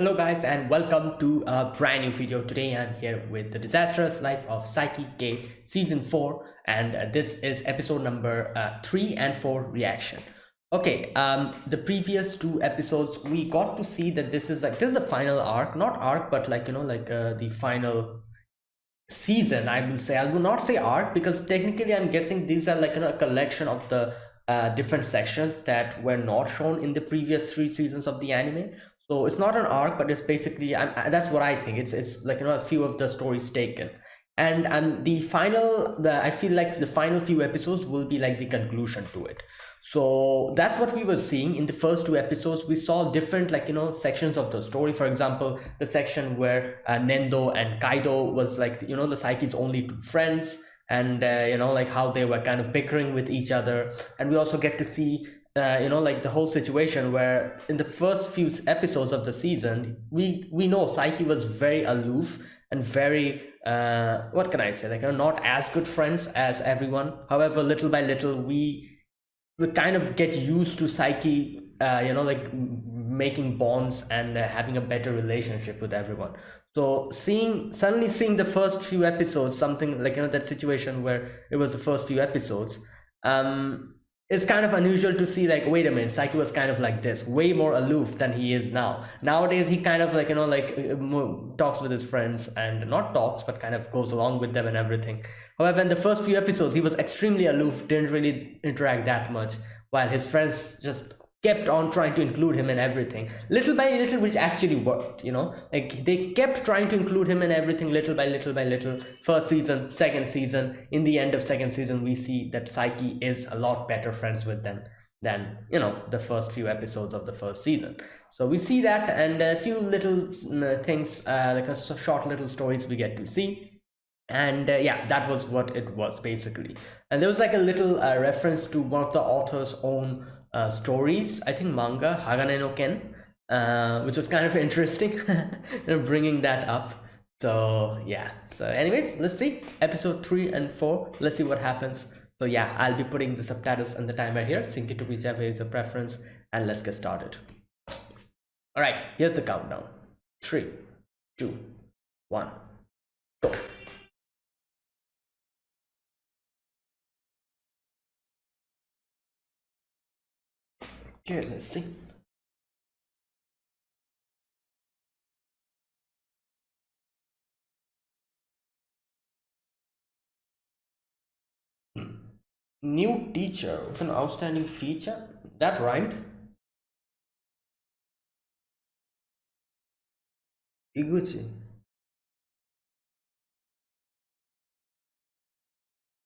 Hello guys and welcome to a brand new video. Today I'm here with the Disastrous Life of Saiki K Season 4 and this is episode number 3 and 4 reaction. Okay, the previous two episodes we got to see that this is the final arc, not arc but the final season. I will say, I will not say arc because technically I'm guessing these are a collection of the different sections that were not shown in the previous three seasons of the anime. So it's not an arc, but it's basically that's what I think. It's a few of the stories taken, and the final the I feel like the final few episodes will be like the conclusion to it. So that's what we were seeing in the first two episodes. We saw different sections of the story. For example, the section where Nendo and Kaido was the Saiki's only two friends, and like how they were kind of bickering with each other. And we also get to see the whole situation where in the first few episodes of the season we know Saiki was very aloof and very what can I say, not as good friends as everyone. However, little by little we kind of get used to Saiki making bonds and having a better relationship with everyone. So suddenly seeing the first few episodes, something that situation where it was the first few episodes, um it's kind of unusual to see, like, wait a minute, Saiki was kind of like this, way more aloof than he is now. Nowadays he kind of talks with his friends, and not talks but kind of goes along with them and everything. However, in the first few episodes he was extremely aloof, didn't really interact that much, while his friends just kept on trying to include him in everything, little by little, which actually worked. Like, they kept trying to include him in everything, little by little by little. First season, second season, in the end of second season, we see that Saiki is a lot better friends with them than the first few episodes of the first season. So we see that, and a few little things, short little stories we get to see. And yeah, that was what it was basically. And there was like a little reference to one of the author's own stories, I think manga, Hagane no Ken, which was kind of interesting, bringing that up. So yeah, so anyways, let's see episode 3 and 4. Let's see what happens. So yeah, I'll be putting the subtitles and the timer here, sync it to whichever is your preference, and let's get started. All right, here's the countdown. 3, 2, 1, go. Okay, let's see. New teacher with an outstanding feature? That rhymed. Iguchi.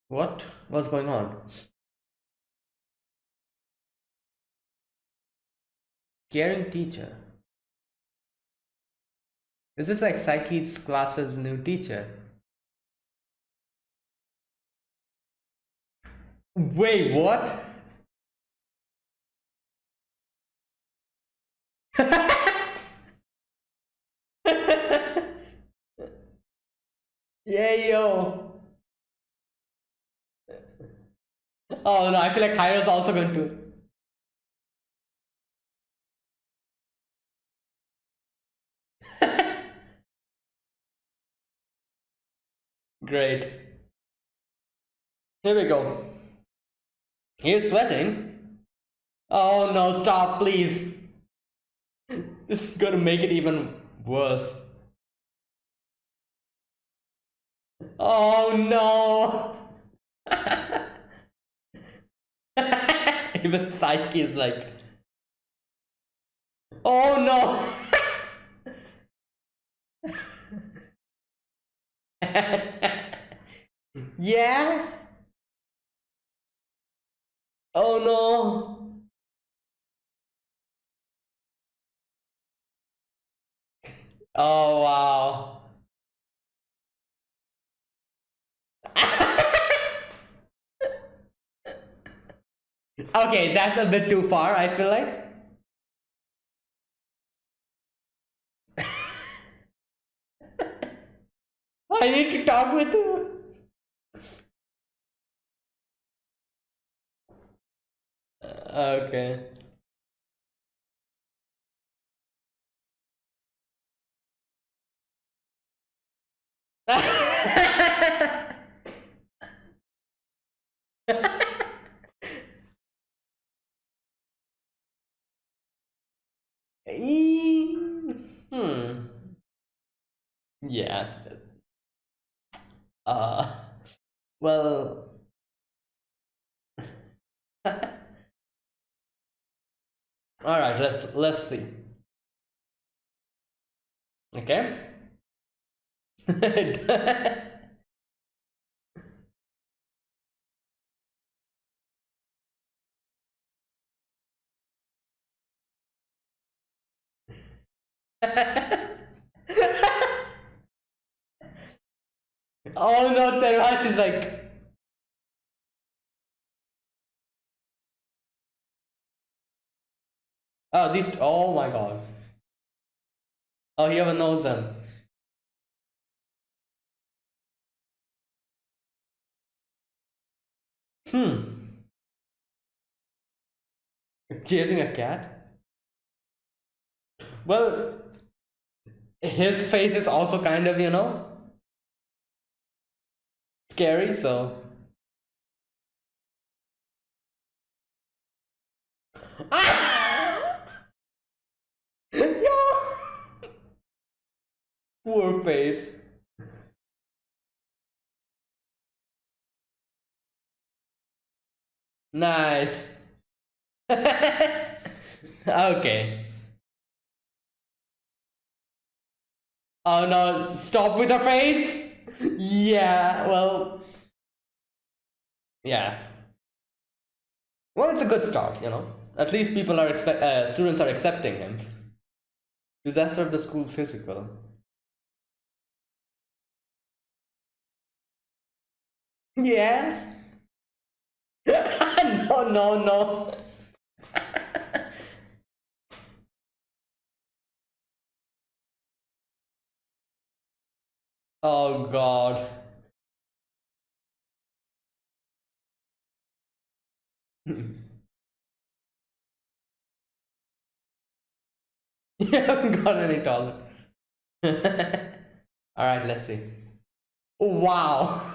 What was going on? Caring teacher. Is this like Saiki's class's new teacher? Wait, what? Yeah, yo. Oh no, I feel like Hiro's also going to. Great. Here we go. He's sweating. Oh no, stop, please. This is gonna make it even worse. Oh no. Even Psyche is like, oh no. Yeah. Oh no. Oh wow. Okay, that's a bit too far, I feel like. I need to talk with you. Okay. Hmm. Yeah. Uh. Well. All right. Let's see. Okay. Oh no, Teruhashi is like. Oh, these. Oh my god. Oh, he even knows them. Hmm. Chasing a cat? Well, his face is also kind of, scary, so. Ah! Yo! Poor face. Nice. Okay. Oh no, stop with the face! Yeah, well, yeah. Well, it's a good start, At least students are accepting him. Disaster of the school physical. Yeah. No, no, no. Oh God. You haven't got any taller. All right, let's see. Wow.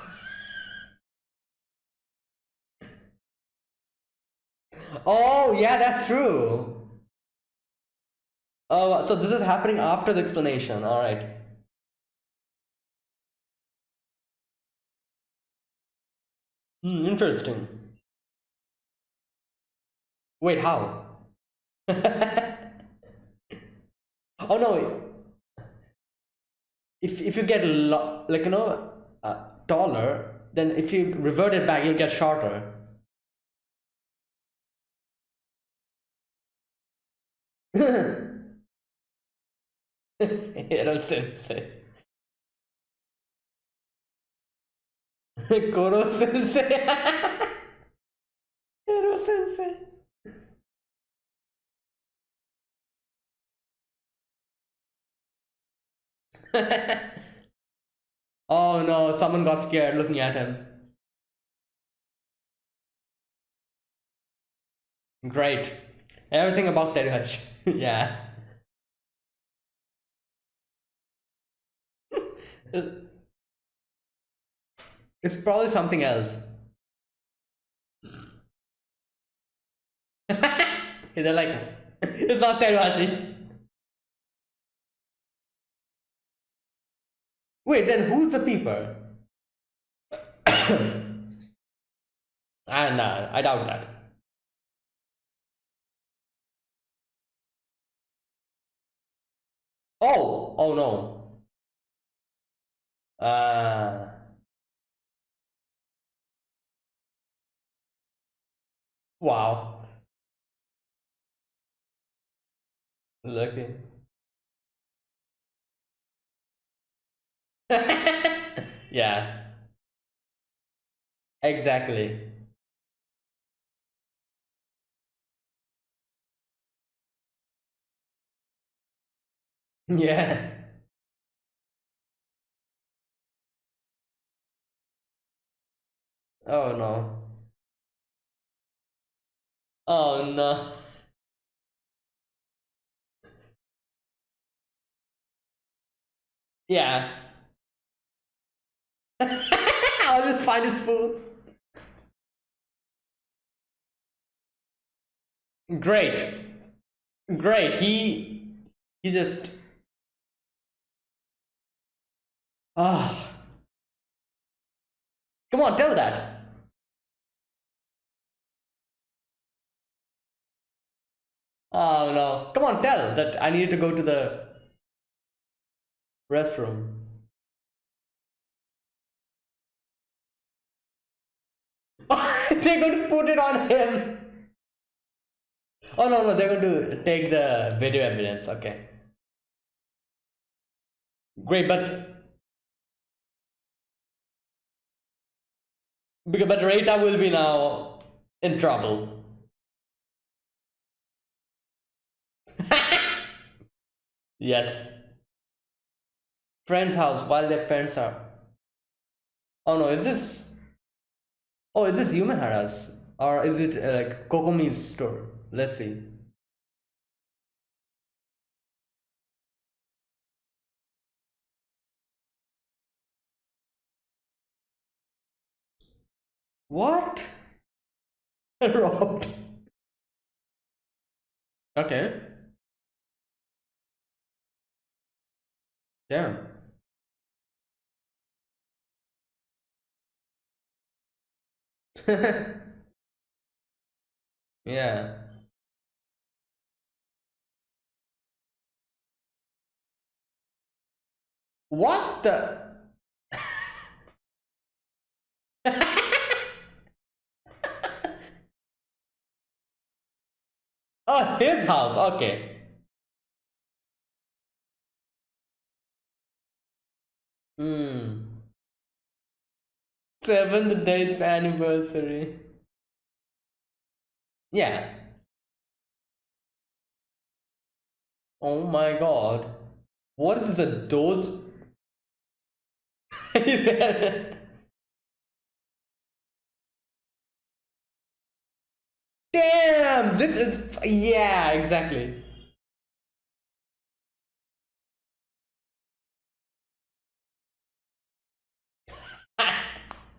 Oh, yeah, that's true. Oh, so this is happening after the explanation. All right. Hmm, interesting. Wait, how? Oh no, if you get taller, then if you revert it back, you'll get shorter. Hero sensei. Koro sensei. Hero sensei. Oh no, someone got scared looking at him. Great. Everything about Teruhashi. Yeah. It's probably something else. They're like, it's not Teruhashi. Wait, then who's the peeper? Nah, I doubt that. Oh no. Uh, wow. Lucky. Yeah, exactly. Yeah. Oh no. Oh no. Yeah. I will find his food. Great. Great. He just ah come on, tell that. Oh no. Come on, tell that I need to go to the restroom. They're going to put it on him. Oh no, no, they're going to take the video evidence. Okay. Great, but Rita will be now in trouble. Yes. Friend's house while their parents are. Oh no, is this? Oh, is this Yumehara's? Or is it like Kokomi's store? Let's see. What? Robbed. Okay. Damn. Yeah. What the? Oh, his house. Okay. Hmm. Seventh date's anniversary. Yeah. Oh my god. What is this? A Doge? Damn! This is. Yeah, exactly.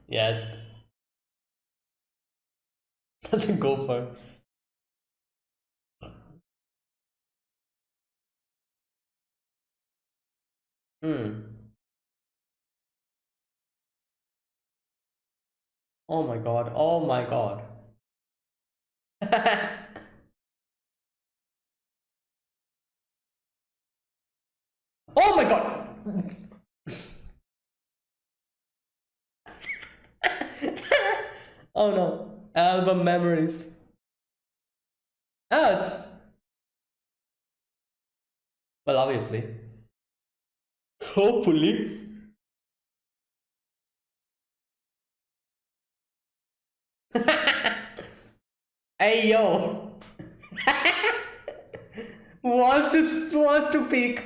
Yes. Doesn't go for. Hmm. Oh my god. Oh my god. Oh my god! Oh no. Album memories. Us. Well, obviously. Hopefully. Hey yo. Wants to peek.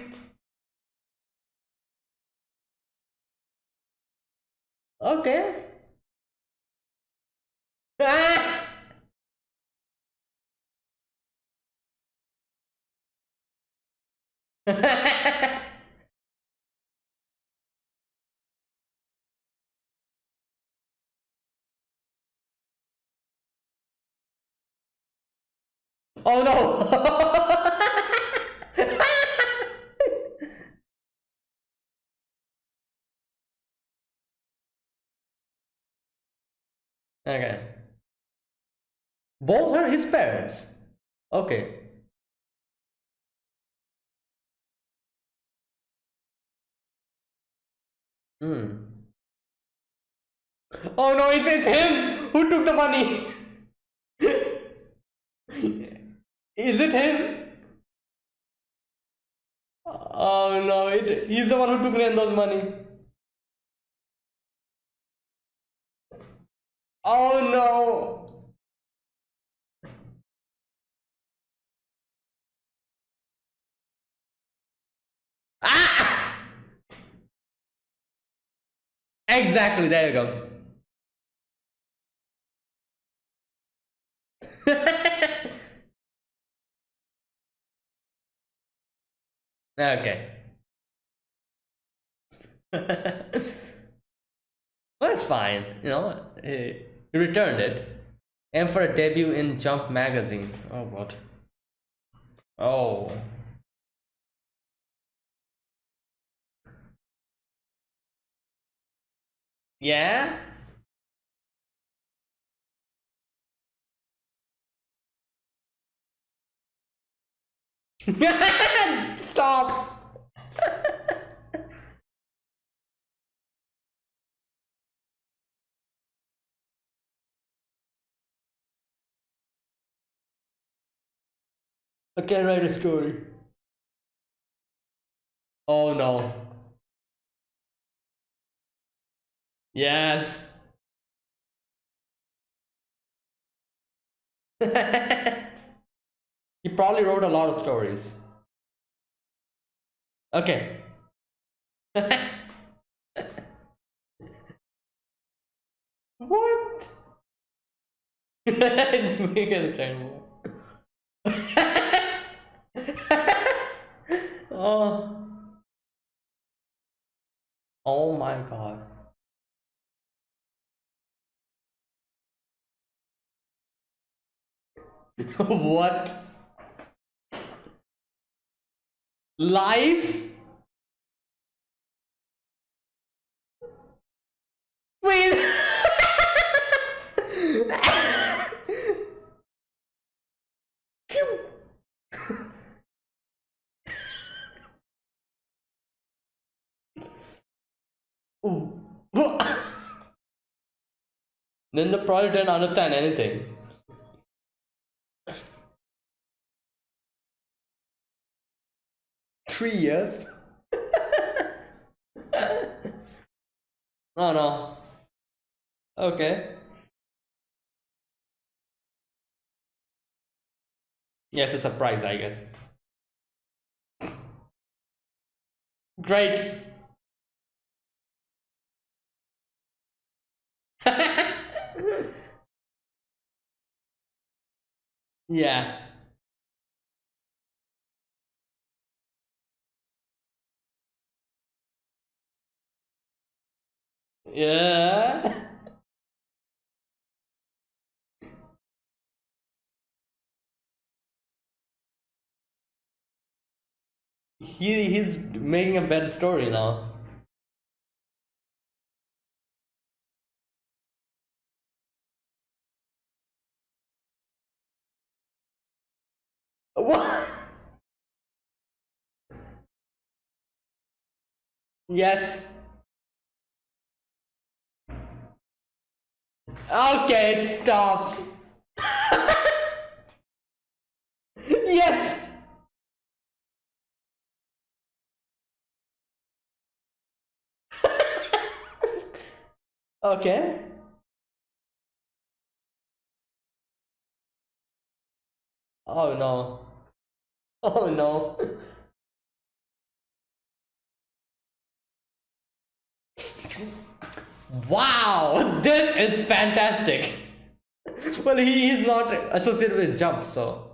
Okay. Oh no. Okay. Both are his parents. Okay. Hmm. Oh no, it's him who took the money. Is it him? Oh no, he's the one who took Lendo's money. Oh no. Ah! Exactly, there you go. Okay. That's fine. He returned it. And for a debut in Jump magazine. Oh, what? Oh. Yeah? Stop! I can't write a story. Oh no. Yes. He probably wrote a lot of stories. Okay. What? It's being understandable. Oh. Oh my god. What? Life? Wait. Then the project didn't understand anything. 3 years? Oh no. Okay. Yes, a surprise, I guess. Great. Yeah. Yeah. He's making a better story now. What? Yes. Okay, stop. Yes. Okay. Oh no. Oh no. Wow, this is fantastic. Well, he is not associated with jump, so.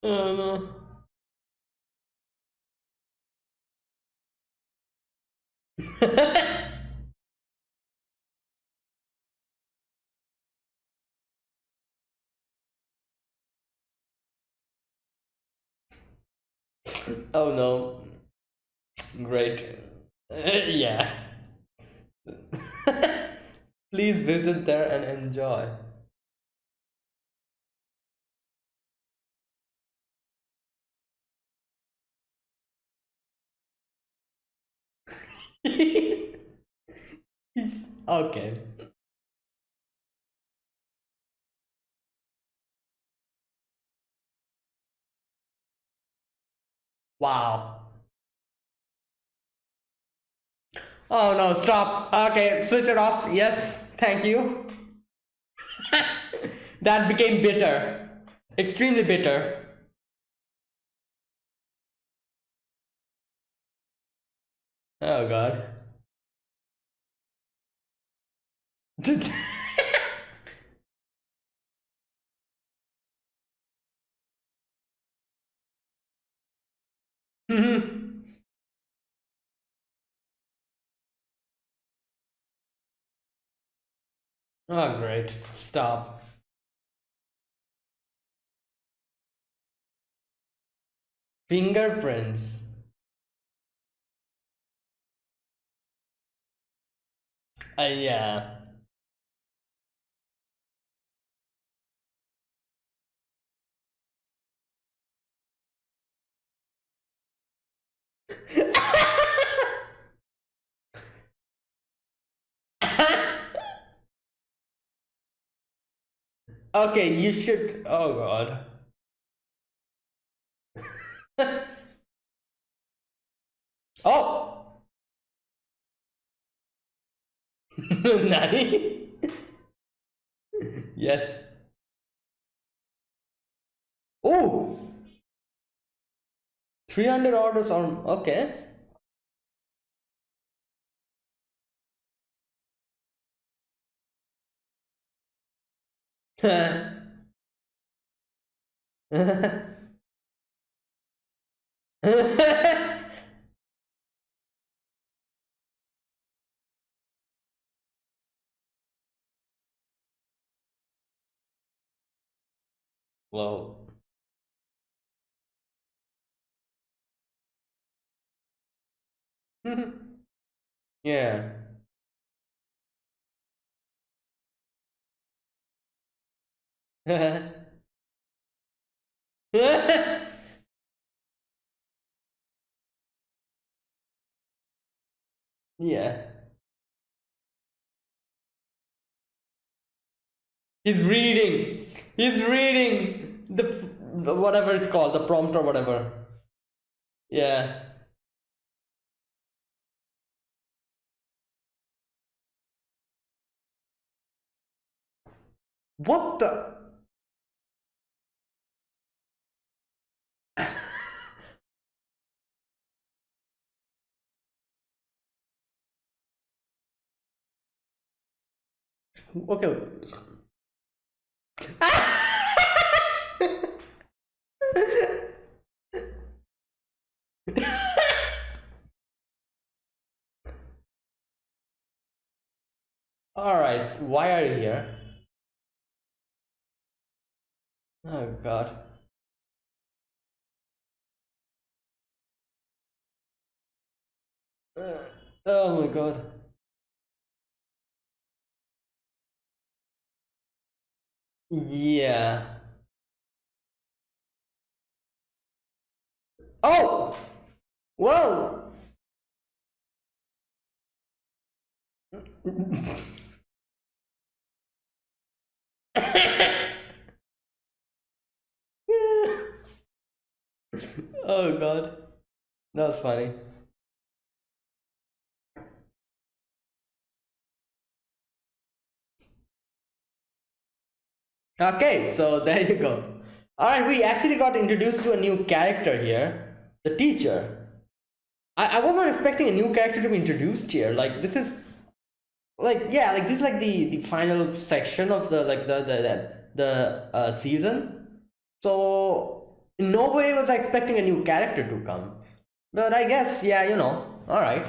Oh no. Oh no. Great. Yeah. Please visit there and enjoy. Okay. Wow. Oh no, stop. Okay, switch it off. Yes, thank you. That became bitter. Extremely bitter. Oh god. Mhm. Oh, great. Stop. Fingerprints. Yeah. Okay, you should. Oh, God. Oh! Nani? Yes. Oh! 300 orders on. Okay. Well. Yeah. Yeah. He's reading. He's reading the whatever it's called, the prompt or whatever. Yeah. What the? Okay. All right. Why are you here? Oh God. Uh, oh my God. Yeah. Oh. Whoa. Oh God. That was funny. Okay, so there you go. Alright, we actually got introduced to a new character here. The teacher. I was not expecting a new character to be introduced here. Like this is like yeah, like this is like the final section of the like the season. So in no way was I expecting a new character to come. But I guess, yeah, alright.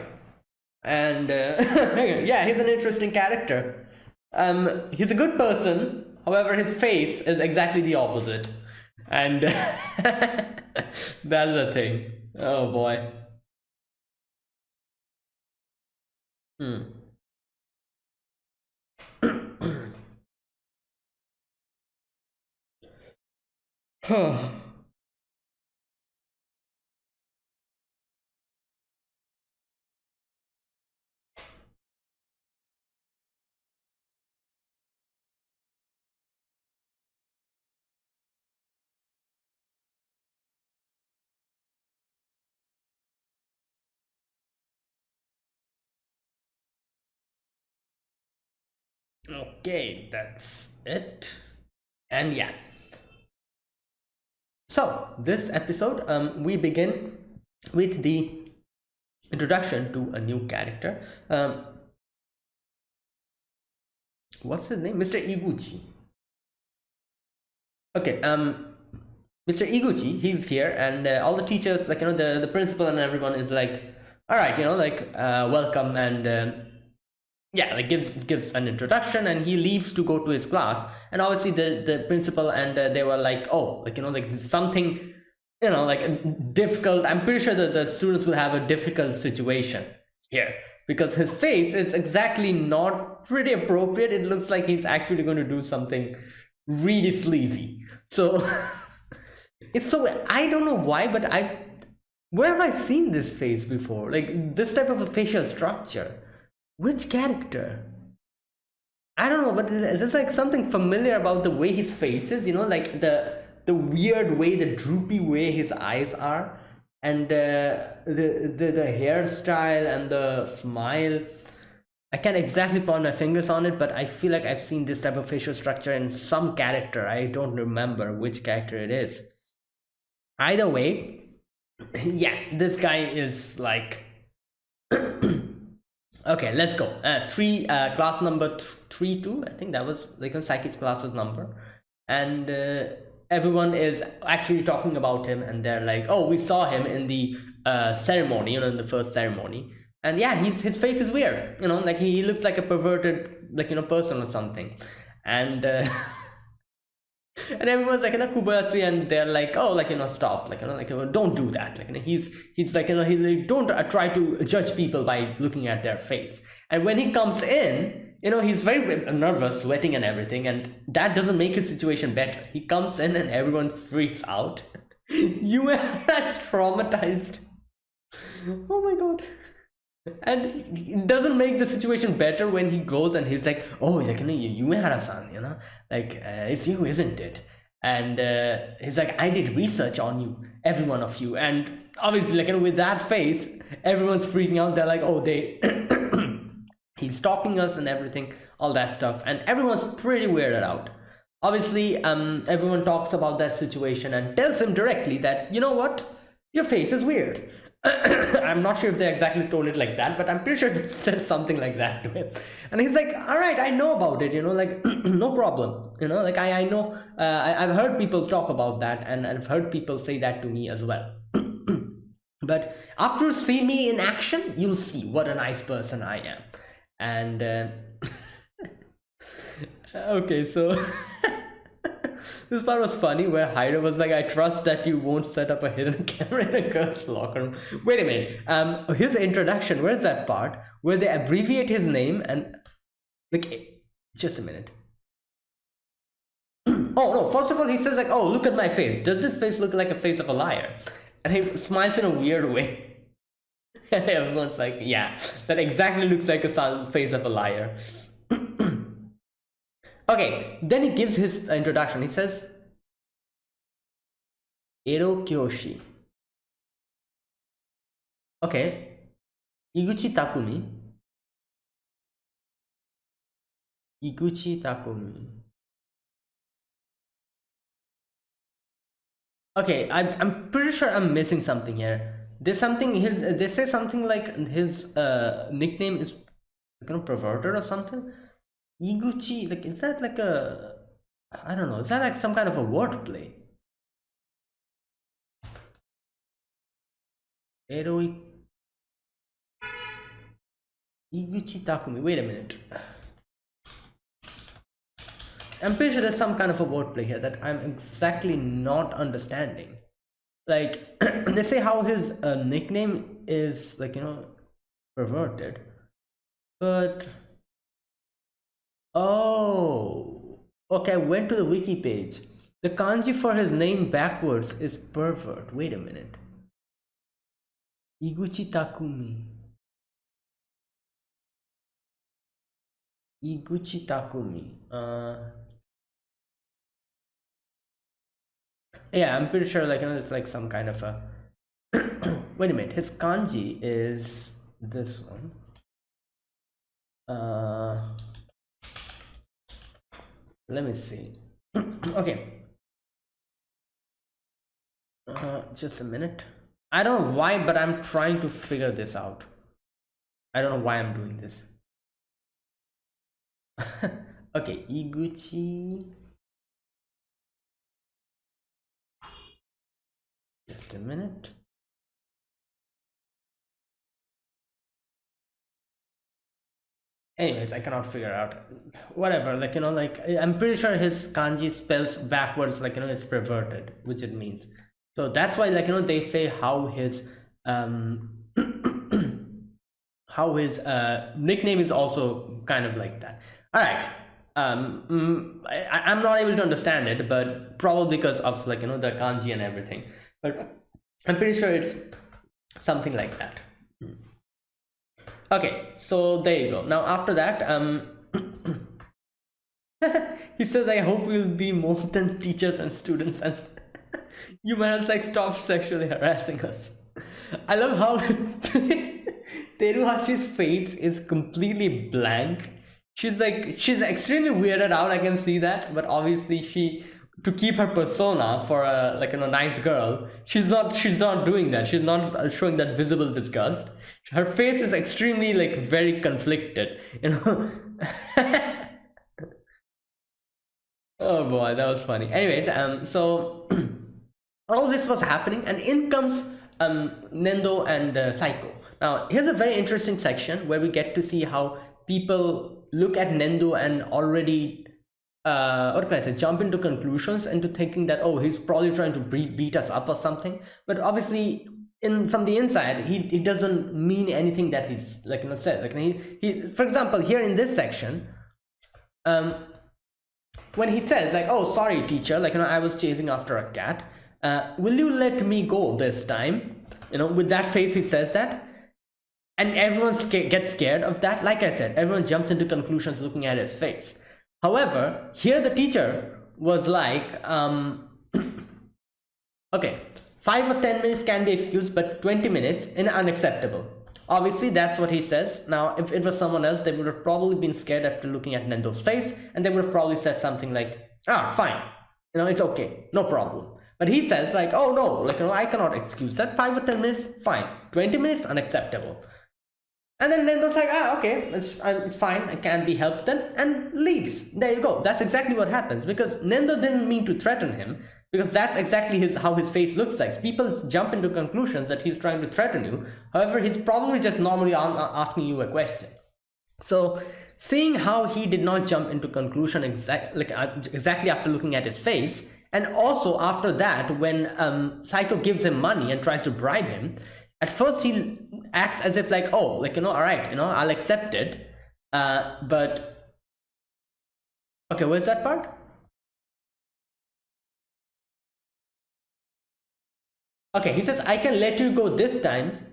And yeah, he's an interesting character. He's a good person. However, his face is exactly the opposite, and that's the thing. Oh boy. Hmm. Okay, that's it. And yeah, so this episode, we begin with the introduction to a new character. What's his name? Mr. Iguchi. Okay. Mr. Iguchi, he's here, and all the teachers, like the principal and everyone is like, all right, like welcome, and yeah, like gives an introduction, and he leaves to go to his class. And obviously the principal and they were like, oh, like like something, like difficult. I'm pretty sure that the students will have a difficult situation here, because his face is exactly not pretty appropriate. It looks like he's actually going to do something really sleazy. So it's so, I don't know why, but where have I seen this face before? Like this type of a facial structure. Which character? I don't know, but there's like something familiar about the way his face is, like the weird way, the droopy way his eyes are, and the hairstyle and the smile. I can't exactly put my fingers on it, but I feel like I've seen this type of facial structure in some character. I don't remember which character it is. Either way, yeah, this guy is like okay, let's go. Class number 3 2. I think that was like Saiki's class's number, and everyone is actually talking about him, and they're like, "Oh, we saw him in the ceremony, in the first ceremony, and yeah, his face is weird. Like he looks like a perverted, like person or something." And and everyone's like kubasi, and they're like, oh, like stop, like like don't do that, like he's like he like, don't try to judge people by looking at their face. And when he comes in, he's very nervous, sweating and everything, and that doesn't make his situation better. He comes in and everyone freaks out. You has traumatized. Oh my god. And it doesn't make the situation better when he goes and he's like, oh, like Yumehara-san, like it's you, isn't it? And he's like, I did research on you, every one of you. And obviously, like with that face, everyone's freaking out. They're like, oh, they he's stalking us and everything, all that stuff, and everyone's pretty weirded out. Obviously, everyone talks about that situation and tells him directly that, you know what, your face is weird. I'm not sure if they exactly told it like that, but I'm pretty sure it says something like that to him. And he's like, all right, I know about it, like no problem, like I know, I've heard people talk about that, and I've heard people say that to me as well. But after you see me in action, you'll see what a nice person I am. And okay, so this part was funny where Hyder was like, I trust that you won't set up a hidden camera in a girl's locker room. Wait a minute. His introduction, where's that part where they abbreviate his name and like just a minute. Oh no, first of all he says like, oh, look at my face. Does this face look like a face of a liar? And he smiles in a weird way. And everyone's like, yeah, that exactly looks like a face of a liar. Okay, then he gives his introduction. He says, Ero Kyoshi. Okay, Iguchi Takumi. Iguchi Takumi. Okay, I'm pretty sure I'm missing something here. There's something they say something like his nickname is perverted or something. Iguchi, like is that like a, I don't know, is that like some kind of a wordplay? Eroi Iguchi Takumi. Wait a minute. I'm pretty sure there's some kind of a wordplay here that I'm exactly not understanding. Like they say how his nickname is like perverted, but oh, okay. I went to the wiki page. The kanji for his name backwards is pervert. Wait a minute. Iguchi Takumi. Iguchi Takumi. Yeah, I'm pretty sure like it's like some kind of a wait a minute, his kanji is this one. Let me see. Okay. Just a minute. I don't know why, but I'm trying to figure this out. I don't know why I'm doing this. Okay, Iguchi Just a minute. Anyways, I cannot figure out. Whatever, like, like, I'm pretty sure his kanji spells backwards, like, it's perverted, which it means. So that's why, like, they say how his how his nickname is also kind of like that. All right. I'm not able to understand it, but probably because of, like, the kanji and everything. But I'm pretty sure it's something like that. Okay, so there you go. Now after that, he says, I hope we'll be more than teachers and students, and you might like stop sexually harassing us. I love how Teruhashi's face is completely blank. She's extremely weirded out, I can see that, but obviously to keep her persona for a, like, nice girl, she's not doing that. She's not showing that visible disgust. Her face is extremely, like, very conflicted, Oh boy, that was funny. Anyways, so all this was happening, and in comes Nendo and Saiko. Now here's a very interesting section where we get to see how people look at Nendo and already what can I say, jump into conclusions, into thinking that, oh, he's probably trying to beat us up or something. But obviously, from the inside, he doesn't mean anything that he's, like, said. Like, he for example, here in this section, when he says, like, oh, sorry teacher, like, I was chasing after a cat, will you let me go this time? With that face he says that, and everyone gets scared of that. Like I said, everyone jumps into conclusions looking at his face. However, here the teacher was like, okay, 5 or 10 minutes can be excused, but 20 minutes is unacceptable. Obviously, that's what he says. Now, if it was someone else, they would have probably been scared after looking at Nendo's face, and they would have probably said something like, fine, it's okay, no problem. But he says, like, oh no, like, I cannot excuse that. 5 or 10 minutes, fine. 20 minutes, unacceptable. And then Nendo's like, okay, it's fine, it can be helped then, and leaves. There you go. That's exactly what happens, because Nendo didn't mean to threaten him, because that's exactly how his face looks like. People jump into conclusions that he's trying to threaten you. However, he's probably just normally asking you a question. So seeing how he did not jump into conclusion exactly after looking at his face, and also after that, when Saiko gives him money and tries to bribe him, at first he acts as if, like, oh, like, all right, I'll accept it, but okay, where's that part? Okay, he says, I can let you go this time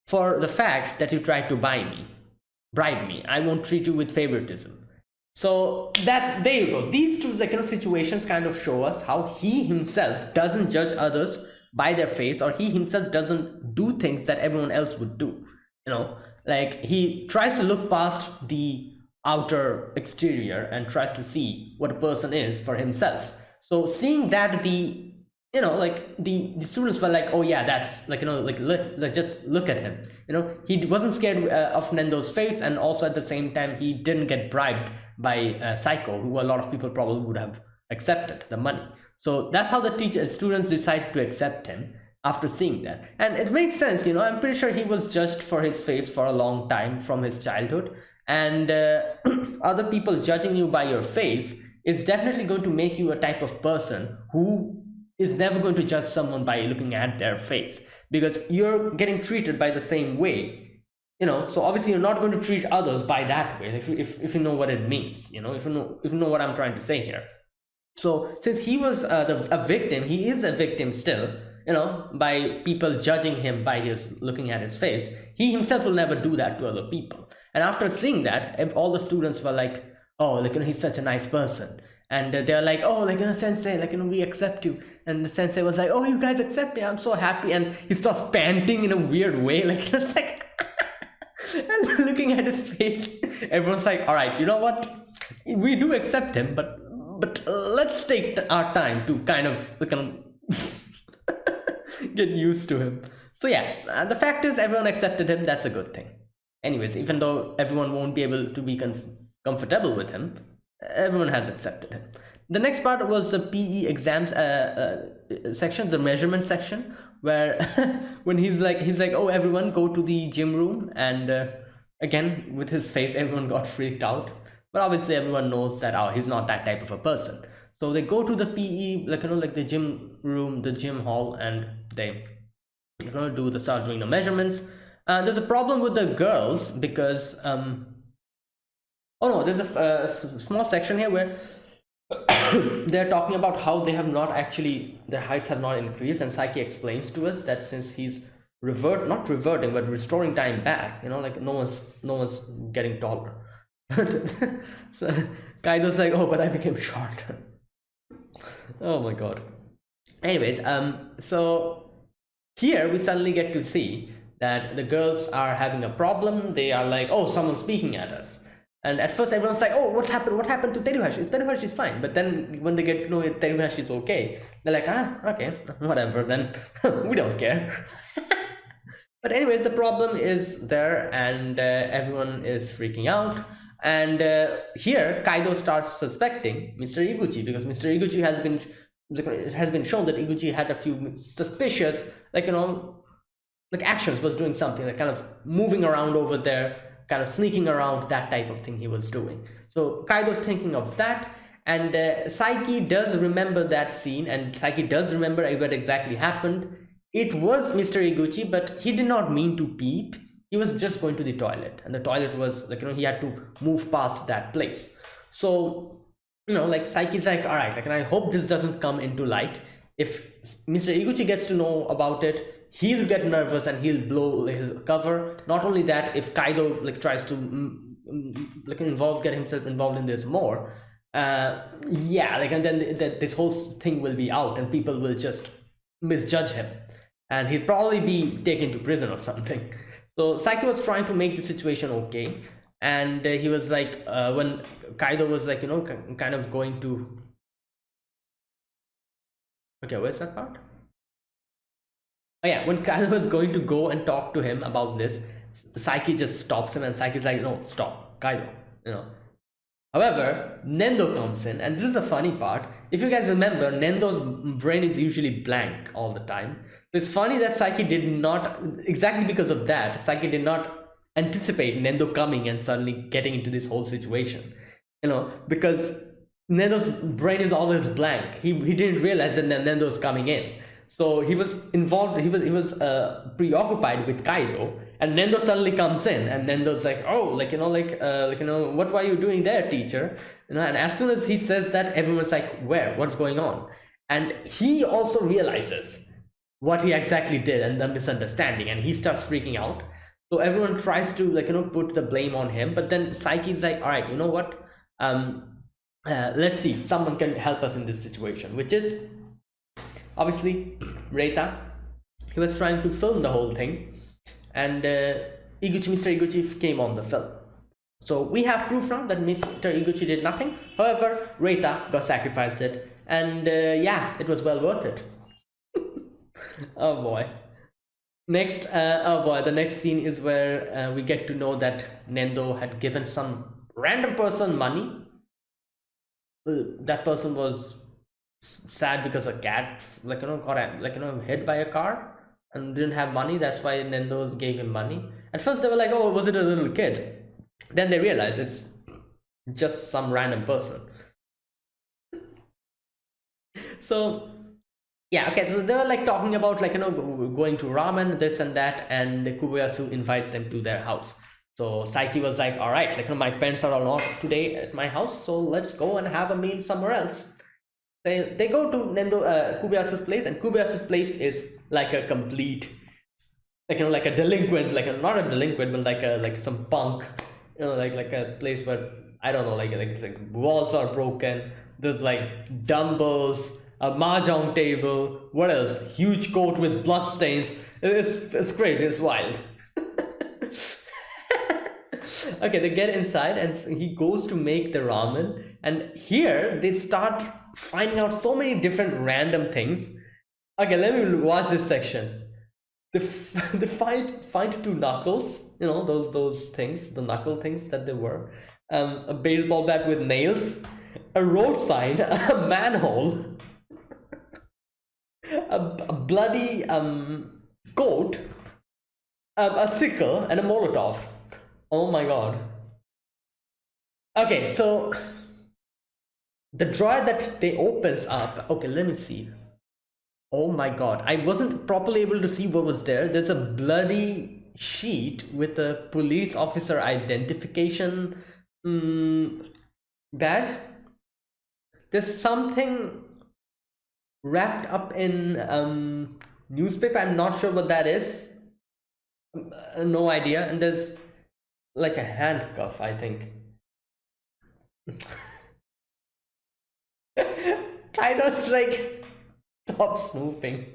for the fact that you tried to bribe me. I won't treat you with favoritism. So there you go. These two, like, situations kind of show us how he himself doesn't judge others by their face, or he himself doesn't do things that everyone else would do. Like, he tries to look past the outer exterior and tries to see what a person is for himself. So seeing that, the students were like, oh yeah, that's, like, let's just look at him. He wasn't scared of Nendo's face, and also at the same time he didn't get bribed by Saiko, who a lot of people probably would have accepted the money. So that's how the students decided to accept him after seeing that. And it makes sense, I'm pretty sure he was judged for his face for a long time from his childhood, and other people judging you by your face is definitely going to make you a type of person who is never going to judge someone by looking at their face, because you're getting treated by the same way, so obviously you're not going to treat others by that way, if you know what it means, if you know what I'm trying to say here. So since he was a victim, he is a victim still, by people judging him by his looking at his face. He himself will never do that to other people. And after seeing that, if all the students were like, oh, like, he's such a nice person, and they're like, oh, like, sensei, like, we accept you. And the sensei was like, oh, you guys accept me, I'm so happy. And he starts panting in a weird way, like, it's like and looking at his face, everyone's like, all right, you know what, we do accept him, but let's take our time to kind of get used to him. So yeah, the fact is, everyone accepted him. That's a good thing. Anyways, even though everyone won't be able to be comfortable with him, everyone has accepted him. The next part was the PE exams, section, the measurement section, where when he's like, oh, everyone go to the gym room, and again with his face, everyone got freaked out. But obviously, everyone knows that, oh, he's not that type of a person. So they go to the PE, like, like the gym room, the gym hall, and they start doing the measurements. There's a problem with the girls because oh no, there's a small section here where they're talking about how they have not actually, their heights have not increased, and Saiki explains to us that since he's not reverting but restoring time back, like no one's getting taller. So Kaido's like, oh, but I became shorter. Oh my god. Anyways, so here we suddenly get to see that the girls are having a problem. They are like, oh, someone's speaking at us. And at first everyone's like, oh, what's happened? What happened to Teruhashi? Teruhashi's fine. But then when they get to know Teruhashi's okay, they're like, okay, whatever, then we don't care. But anyways, the problem is there, and everyone is freaking out. And here Kaido starts suspecting Mr. Iguchi, because Mr. Iguchi it has been shown that Iguchi had a few suspicious, actions, was doing something, like kind of moving around over there, kind of sneaking around, that type of thing he was doing. So Kaido's thinking of that, and Saiki does remember that scene, and Saiki does remember what exactly happened. It was Mr. Iguchi, but he did not mean to peep. He was just going to the toilet, and the toilet was he had to move past that place. So Saiki's like, all right, and I hope this doesn't come into light. If Mr. Iguchi gets to know about it, he'll get nervous and he'll blow his cover. Not only that, if Kaido tries to get himself involved in this more, and then this whole thing will be out and people will just misjudge him, and he'll probably be taken to prison or something. So Saiki was trying to make the situation okay, and he was like, when Kaido was kind of going to, okay, where's that part? Oh yeah, when Kaido was going to go and talk to him about this, Saiki just stops him, and Saiki's like, no, stop, Kaido, However, Nendo comes in, and this is the funny part. If you guys remember, Nendo's brain is usually blank all the time. So it's funny that Saiki did not, exactly because of that, Saiki did not anticipate Nendo coming and suddenly getting into this whole situation. Because Nendo's brain is always blank. He didn't realize that Nendo's coming in. So he was involved, he was preoccupied with Kaido, and Nendo suddenly comes in, and Nendo's like, oh, what were you doing there, teacher? And as soon as he says that, everyone's like, what's going on? And he also realizes what he exactly did and the misunderstanding, and he starts freaking out. So everyone tries to put the blame on him, but then Saiki's like, all right, you know what? Let's see, someone can help us in this situation, which is obviously Reita. He was trying to film the whole thing, and Mr. Iguchi came on the film. So we have proof now that Mr. Iguchi did nothing. However, Reita got sacrificed it, and yeah, it was well worth it. Oh boy. Next, the next scene is where we get to know that Nendo had given some random person money. That person was sad because a cat got hit by a car and didn't have money. That's why Nendo gave him money. At first they were like, oh, was it a little kid? Then they realized it's just some random person. So yeah, okay, so they were talking about going to ramen, this and that, and Kuboyasu invites them to their house. So Saiki was like, all right, my parents are not today at my house, so let's go and have a meal somewhere else. They go to Kubiyasu's place, and Kubiyasu's place is like a complete, like a delinquent, not a delinquent, but like some punk, like a place where, I don't know, like walls are broken, there's dumbbells, a mahjong table, what else? Huge coat with blood stains. It's crazy, it's wild. Okay, they get inside and he goes to make the ramen, and here they start finding out so many different random things. Okay, let me watch this section. They find two knuckles, those things, the knuckle things that they were, a baseball bat with nails, a road sign, a manhole, a bloody coat, a sickle, and a Molotov. Oh my god. Okay, so the drawer that they opens up. Okay, let me see. Oh my god, I wasn't properly able to see what was there. There's a bloody sheet with a police officer identification badge. There's something wrapped up in newspaper. I'm not sure what that is. No idea. And there's like a handcuff, I think. Kind of like, stop snooping.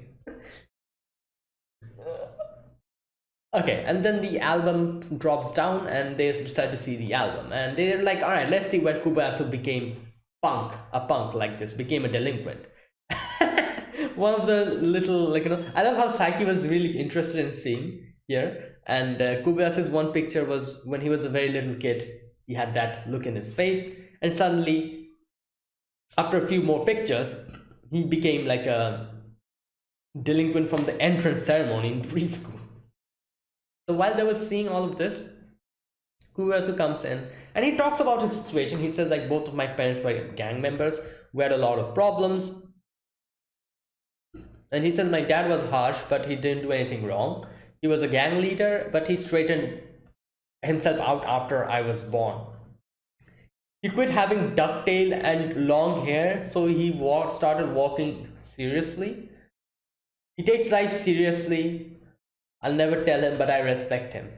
Okay, and then the album drops down and they decide to see the album. And they're like, all right, let's see where Kobayasu became a punk like this, became a delinquent. One of the little, like, I love how Saiki was really interested in seeing here. And Kobayasu's one picture was when he was a very little kid. He had that look in his face. And suddenly, after a few more pictures, he became like a delinquent from the entrance ceremony in preschool. So while they were seeing all of this, Kuyasu comes in and he talks about his situation. He says, like, both of my parents were gang members. We had a lot of problems. And he says, my dad was harsh, but he didn't do anything wrong. He was a gang leader, but he straightened himself out after I was born. He quit having ducktail and long hair, so he started walking seriously. He takes life seriously. I'll never tell him, but I respect him.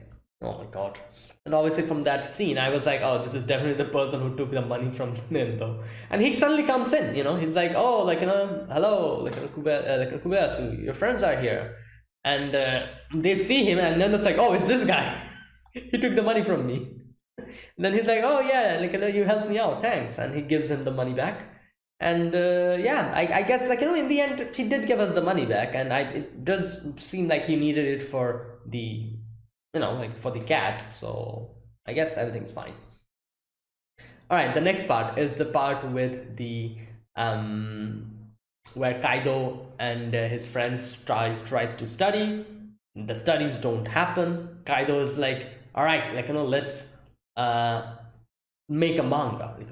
Oh my god. And obviously from that scene, I was like, oh, this is definitely the person who took the money from Nendo. And he suddenly comes in, he's like, oh, like, hello, like, Kubayasu, your friends are here. And they see him, and Nendo's like, oh, it's this guy. He took the money from me. And then he's like, oh yeah, like, you helped me out, thanks. And he gives him the money back. And yeah, I guess, like, in the end, he did give us the money back. And it does seem like he needed it for the, like, for the cat. So I guess everything's fine. All right, the next part is the part with the where Kaido and his friends tries to study. The studies don't happen. Kaido is like, all right, like, let's make a manga. Like,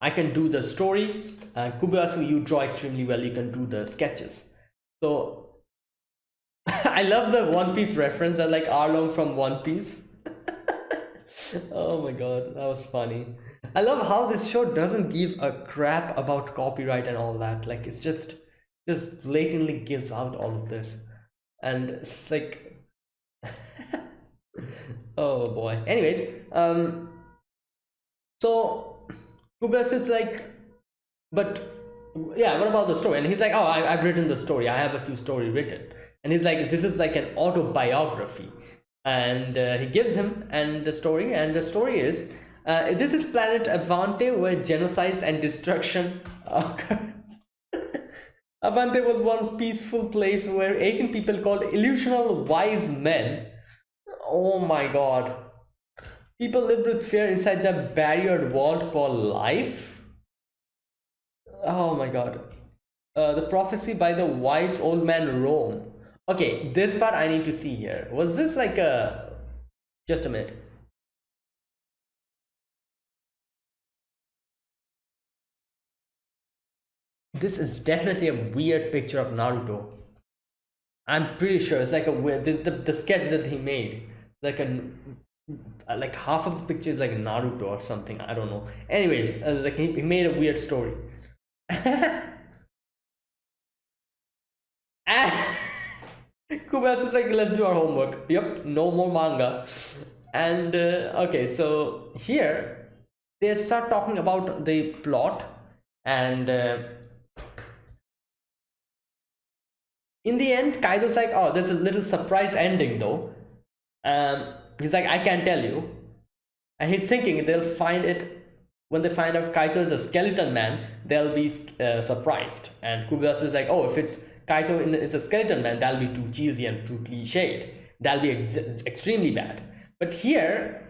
I can do the story. Kubayasu, you draw extremely well. You can do the sketches. So I love the One Piece reference. I like Arlong from One Piece. Oh my god, that was funny. I love how this show doesn't give a crap about copyright and all that. Like, it's just blatantly gives out all of this. And it's like oh boy. Anyways, so Kubayasu is like, but yeah, what about the story? And he's like, oh, I've written the story. I have a few stories written. And he's like, this is like an autobiography. And he gives him the story is, this is planet Avante, where genocides and destruction occur. Avante was one peaceful place where ancient people called illusional wise men. Oh my god. People lived with fear inside the barriered world called life. Oh my god. The prophecy by the wise old man Rome. Okay, this part I need to see here. Was this like a... Just a minute. This is definitely a weird picture of Naruto. I'm pretty sure it's like a weird... The sketch that he made. Like half of the picture is like Naruto or something. I don't know. Anyways, like he made a weird story. Kubayasu is like, let's do our homework. Yep, no more manga. And okay, so here they start talking about the plot, and in the end, Kaido's like, oh, there's a little surprise ending though. He's like, I can't tell you. And he's thinking they'll find it when they find out Kaito is a skeleton man, they'll be surprised. And Kubayasu is like, oh, if it's Kaito is a skeleton man, that'll be too cheesy and too cliched. That'll be extremely bad. But here,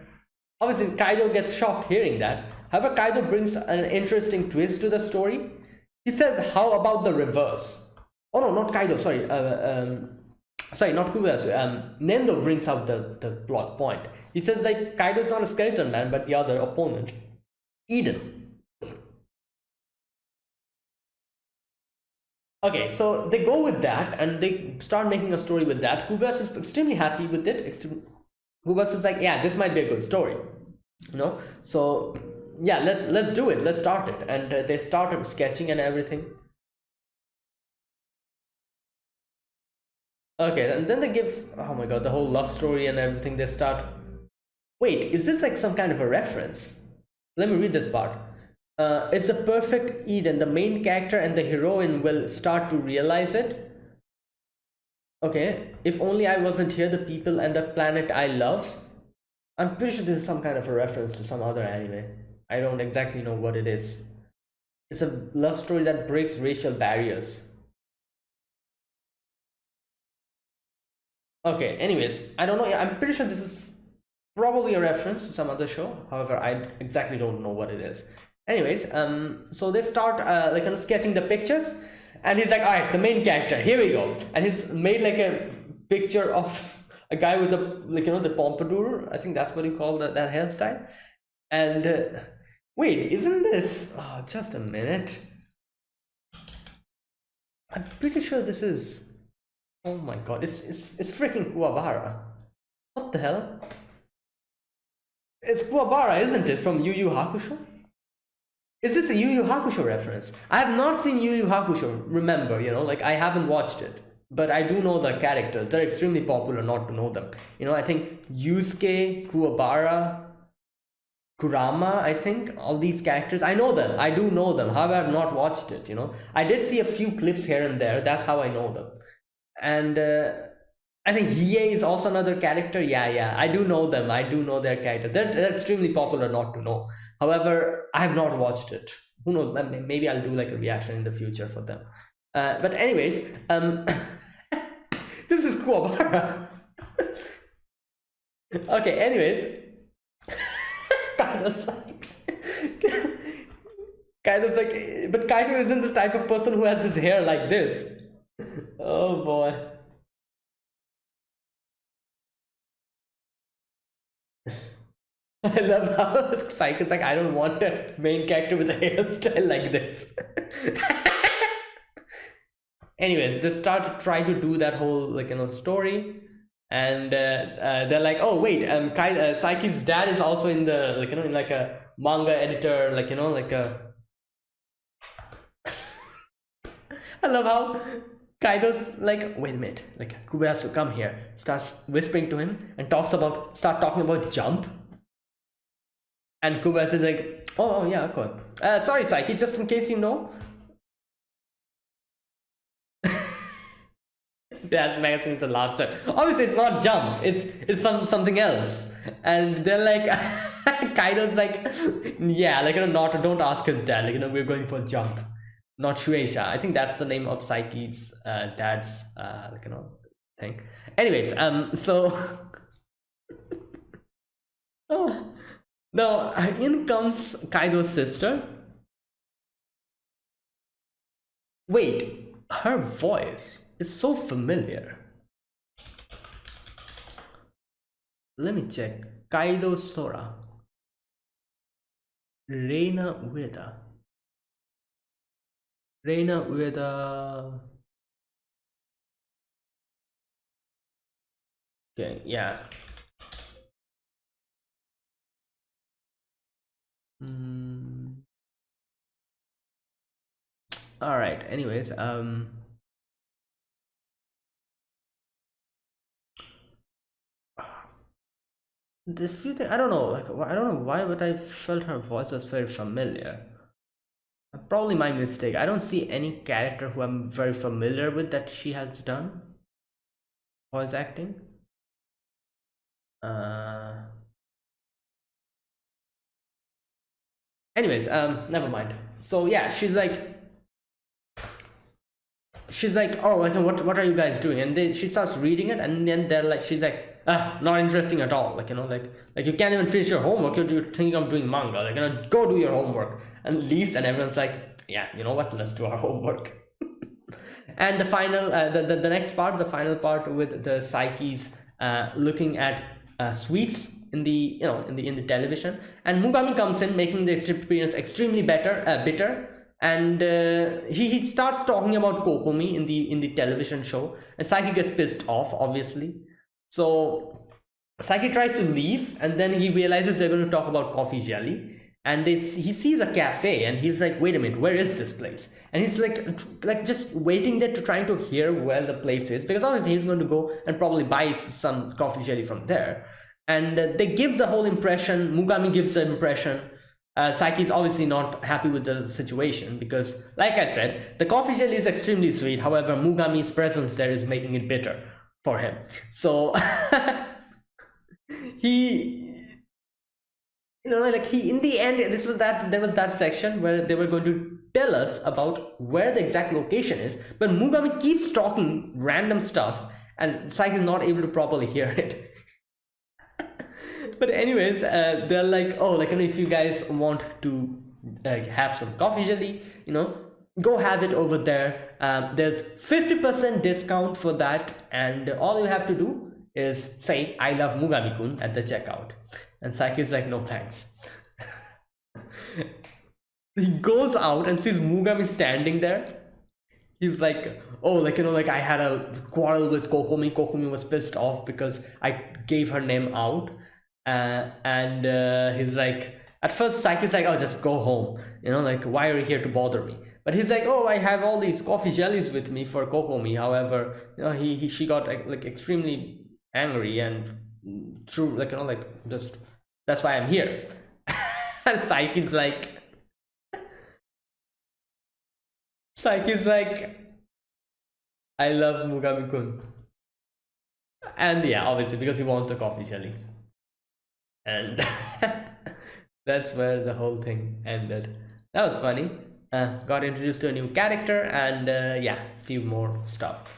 obviously, Kaido gets shocked hearing that. However, Kaido brings an interesting twist to the story. He says, how about the reverse? Oh no, not Kaido. Sorry. Sorry, not Kuyasu. Nendo brings out the plot point. He says like Kaido's not a skeleton man, but the other opponent, Eden. Okay, so they go with that and they start making a story with that. Kuyasu is extremely happy with it. Kuyasu is like, yeah, this might be a good story, you know. So yeah, let's do it. Let's start it. And they started sketching and everything. Okay, and then they give, oh my god, the whole love story and everything. They start. Wait, is this like some kind of a reference? Let me read this part. It's the perfect Eden. The main character and the heroine will start to realize it. Okay, if only I wasn't here, the people and the planet I love. I'm pretty sure this is some kind of a reference to some other anime. I don't exactly know what it is. It's a love story that breaks racial barriers. Okay, anyways, I don't know. I'm pretty sure this is probably a reference to some other show. However, I exactly don't know what it is. Anyways, so they start like sketching the pictures, and he's like, all right, the main character, here we go. And he's made like a picture of a guy with the the pompadour. I think that's what you call that hairstyle. And wait, isn't this? Oh, just a minute. I'm pretty sure this is. Oh my god, it's freaking Kuwabara. What the hell? It's Kuwabara, isn't it, from Yu Yu Hakusho? Is this a Yu Yu Hakusho reference? I have not seen Yu Yu Hakusho, remember, like I haven't watched it. But I do know the characters. They're extremely popular not to know them. I think Yusuke, Kuwabara, Kurama, I think, all these characters, I know them. I do know them. However, I've not watched it, I did see a few clips here and there. That's how I know them. And I think Hiei is also another character. Yeah, I do know them. I do know their characters. They're extremely popular not to know. However, I have not watched it. Who knows? Maybe I'll do like a reaction in the future for them. But anyways, this is Kuwabara. Okay, anyways. Kaido's like, but Kaido isn't the type of person who has his hair like this. Oh boy. I love how Saiki is like, I don't want a main character with a hairstyle like this. Anyways, they start to try to do that whole story, and they're like, oh wait, Saiki's dad is also in the in like a manga editor, like a. I love how Kaido's like, wait a minute, like Kubayasu, come here, starts whispering to him and start talking about Jump. And Kubayasu is like, oh yeah, cool. Sorry, Saiki, just in case you know. That's magazine is the last time. Obviously, it's not Jump. It's something else. And they're like, Kaido's like, yeah, don't ask his dad. We're going for Jump, not Shueisha. I think that's the name of Saiki's dad's thing. Anyways, so oh, now in comes Kaido's sister. Wait, her voice is so familiar. Let me check. Kaido Sora. Reina Ueda. Okay, yeah. All right. Anyways, the few things I don't know, I don't know why, but I felt her voice was very familiar. Probably my mistake. I don't see any character who I'm very familiar with that she has done voice acting. Anyways, never mind. So yeah, she's like, oh, what are you guys doing? And she starts reading it, and then they're like, she's like, not interesting at all. Like you can't even finish your homework. You're thinking of doing manga. Go do your homework. And leaves, and everyone's like, yeah, you know what? Let's do our homework. And the final, the next part, the final part with the Psyche's looking at sweets in the in the television, and Mugami comes in, making the experience extremely bitter, and he starts talking about Kokomi in the television show, and Saiki gets pissed off, obviously. So Saiki tries to leave, and then he realizes they're going to talk about coffee jelly, and he sees a cafe, and he's like, wait a minute, where is this place? And he's like just waiting there to trying to hear where the place is, because obviously he's going to go and probably buy some coffee jelly from there. And they give the whole impression, Mugami gives the impression, Saiki is obviously not happy with the situation, because like I said, the coffee jelly is extremely sweet, however Mugami's presence there is making it bitter for him. So he he in the end, there was that section where they were going to tell us about where the exact location is, but Mugami keeps talking random stuff and Saiki is not able to properly hear it. But anyways, they're like, oh, if you guys want to have some coffee jelly, go have it over there. There's 50% discount for that, and all you have to do is say I love Mugami-kun at the checkout. And Saiki is like, no thanks. He goes out and sees Mugami standing there. He's like, oh, I had a quarrel with Kokomi. Kokomi was pissed off because I gave her name out. And he's like, at first Saiki's like, oh, just go home. Why are you here to bother me? But he's like, oh, I have all these coffee jellies with me for Kokomi. However, she got extremely angry and threw just, that's why I'm here. And Saiki's like, I love Mugami-kun. And yeah, obviously because he wants the coffee jelly. And that's where the whole thing ended. That was funny. Got introduced to a new character, and yeah, a few more stuff.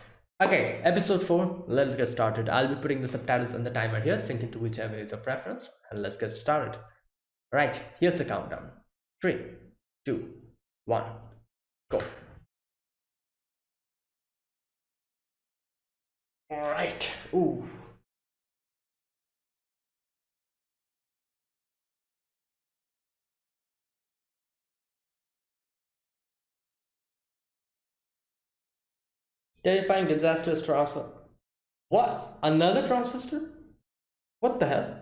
Okay, episode 4, let's get started. I'll be putting the subtitles and the timer here, sync into whichever is your preference, and let's get started. Right, here's the countdown. 3, 2, 1, go. Alright, ooh. Terrifying, disastrous transfer. What? Another transistor? What the hell?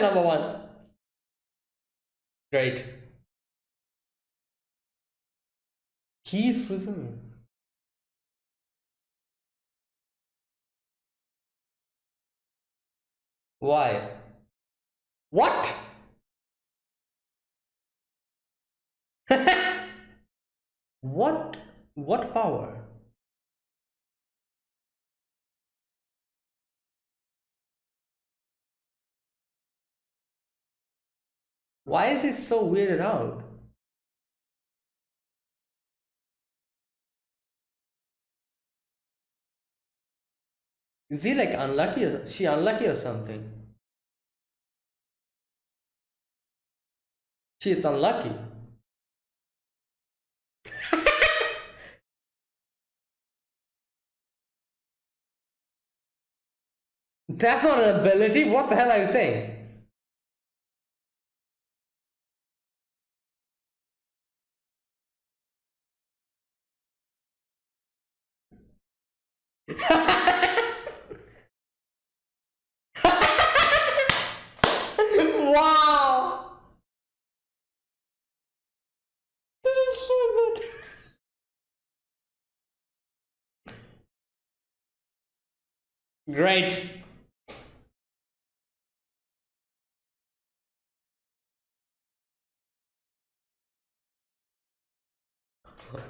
Number 1. Great. He's swimming. Why? What? What power? Why is he so weirded out? Is he unlucky, or she unlucky or something? She is unlucky. That's not an ability. What the hell are you saying? Wow! That is so good. Great.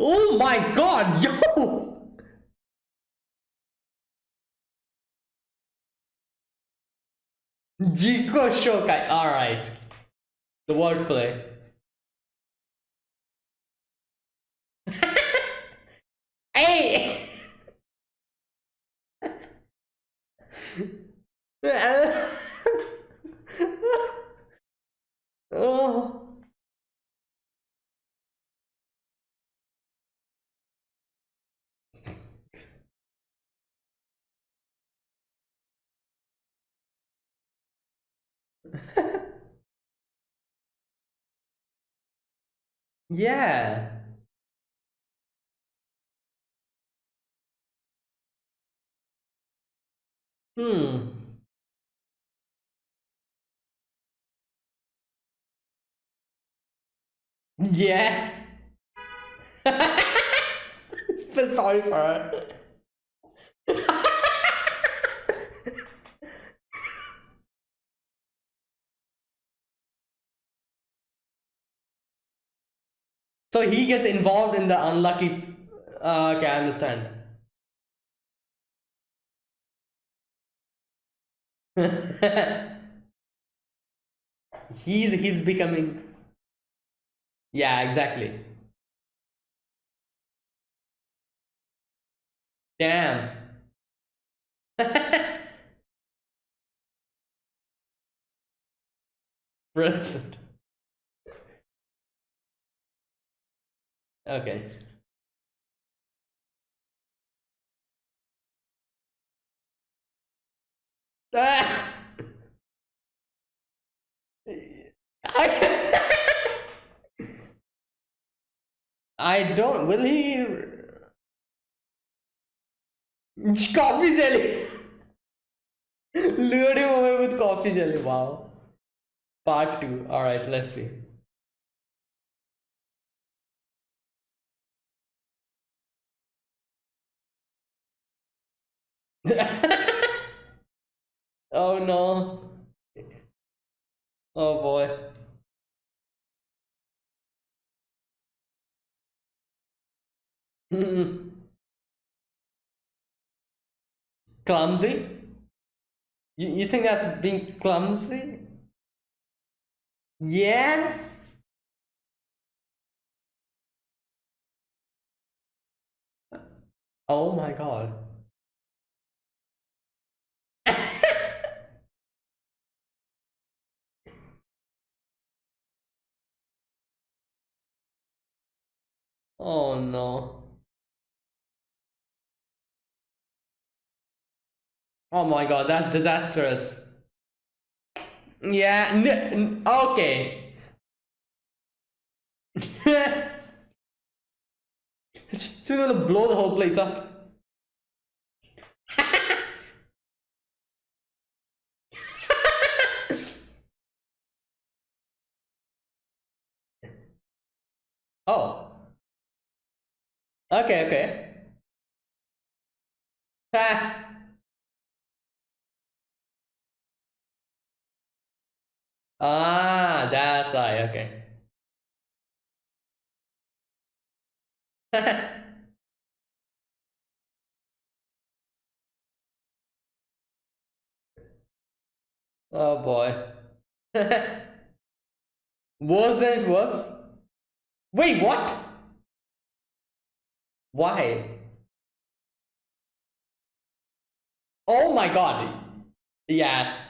Oh my god, yo! Jiko Shokai, alright. The wordplay. Hey! Oh. Yeah. Hmm. Yeah. Feel sorry for her. So he gets involved in the unlucky. Okay, I understand. He's becoming. Yeah, exactly. Damn. Brilliant. Okay. Ah! I, I don't. Will he? Coffee jelly. Lured him away with coffee jelly. Wow. Part two. All right. Let's see. Oh no. Oh boy. Hmm. Clumsy? You think that's being clumsy? Yeah. Oh my god. Oh no. Oh my god, that's disastrous. Yeah, okay. She's gonna blow the whole place up. Oh, okay, okay. Ah, that's why, okay. Oh boy. Worse than it was? Wait, what? Why? Oh my god. Yeah.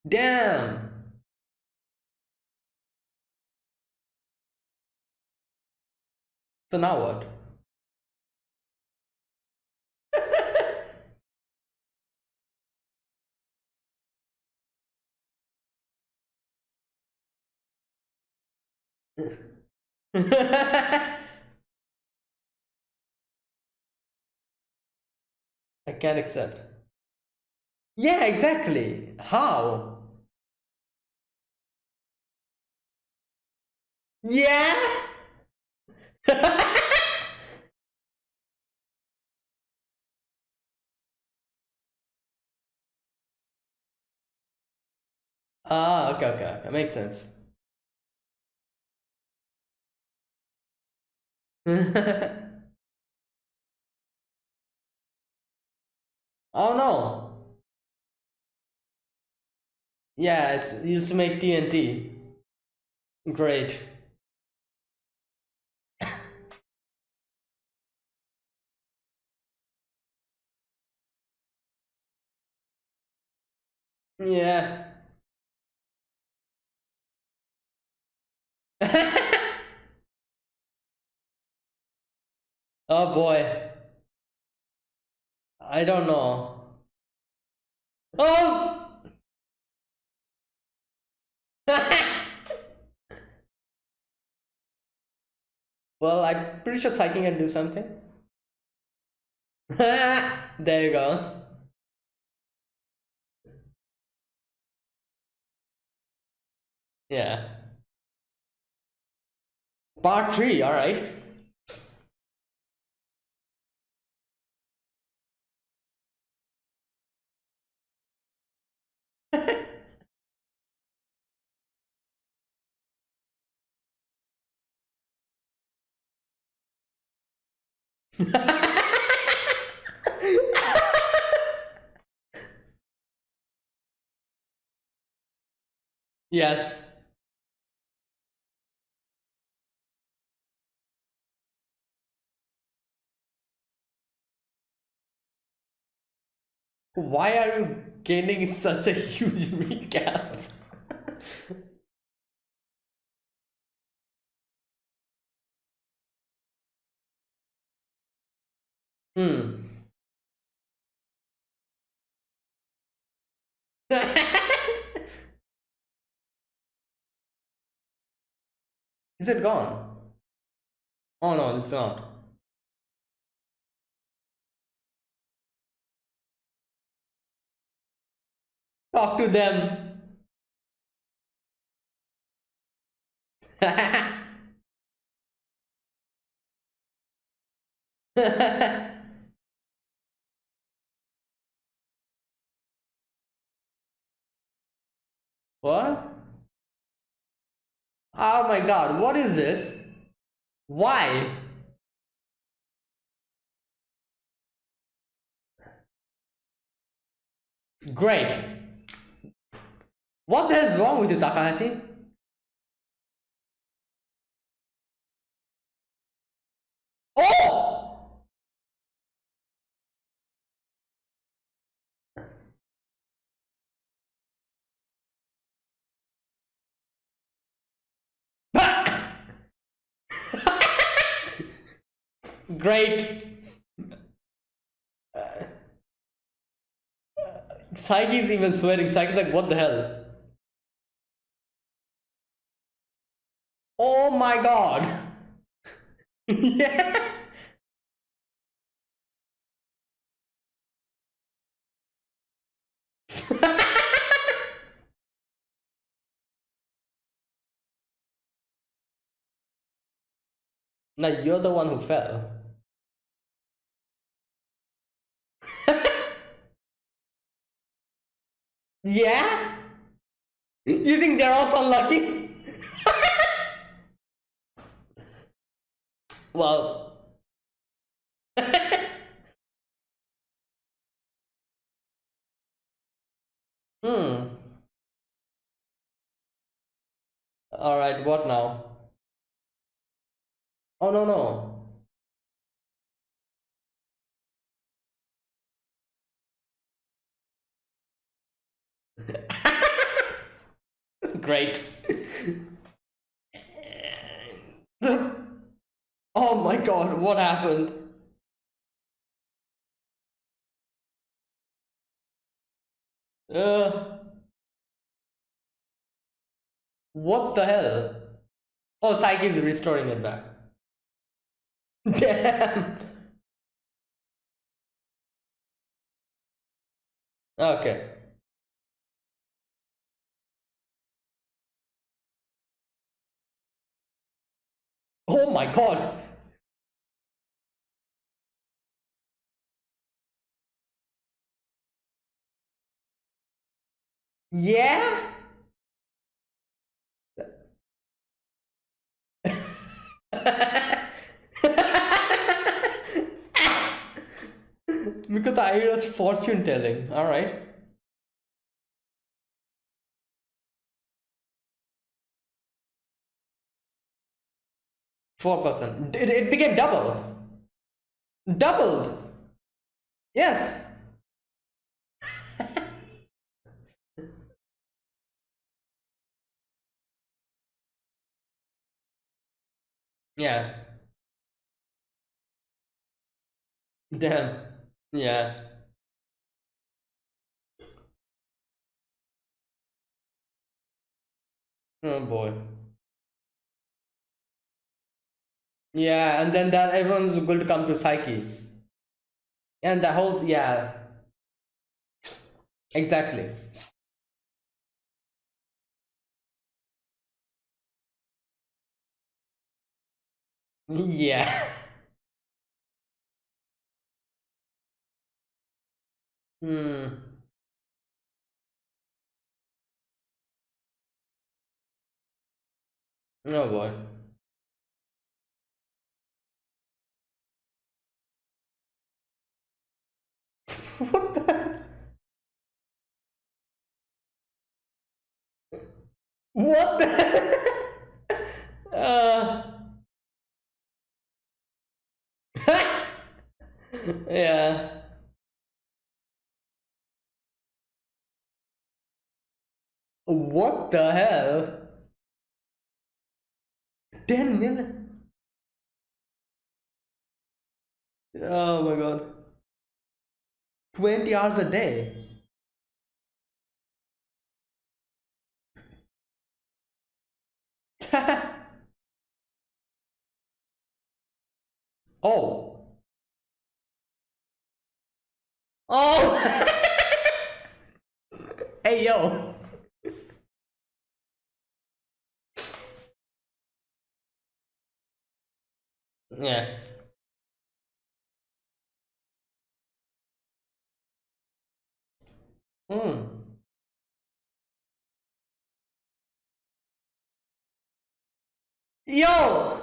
Damn. So now what? I can't accept. Yeah, exactly. How? Yeah. Ah, okay, okay, okay. Makes sense. Oh no. Yeah, it used to make TNT. Great. Yeah. Oh boy. I don't know. Oh! Well, I'm pretty sure Saiki can do something. There you go. Yeah. Part 3, alright. Yes. Why are you gaining such a huge recap? Hmm. Is it gone? Oh no, it's not. Talk to them. What? Oh my god, what is this? Why? Great. What the hell is wrong with you, Takahashi? Oh! Great. Saiki's even sweating. Saiki's like, what the hell? Oh my god. Yeah. Now you're the one who fell. Yeah? You think they're also lucky? Well. Hmm. Alright, what now? Oh no no. Great. Oh my god, what happened? Uh, what the hell? Oh, Psyche is restoring it back. Damn. Okay. Oh my god. Yeah? Because the idea was fortune telling. All right. 4%. It became double. Doubled. Yes. Yeah. Damn. Yeah. Oh boy. Yeah, and then that everyone's going to come to Saiki. And the whole, yeah, exactly. Yeah. Hmm. Oh boy. What the? What the? Yeah. What the hell? 10 million? Oh my god. 20 hours a day? Oh. Oh. Hey yo. Yeah. Hmm. Yo!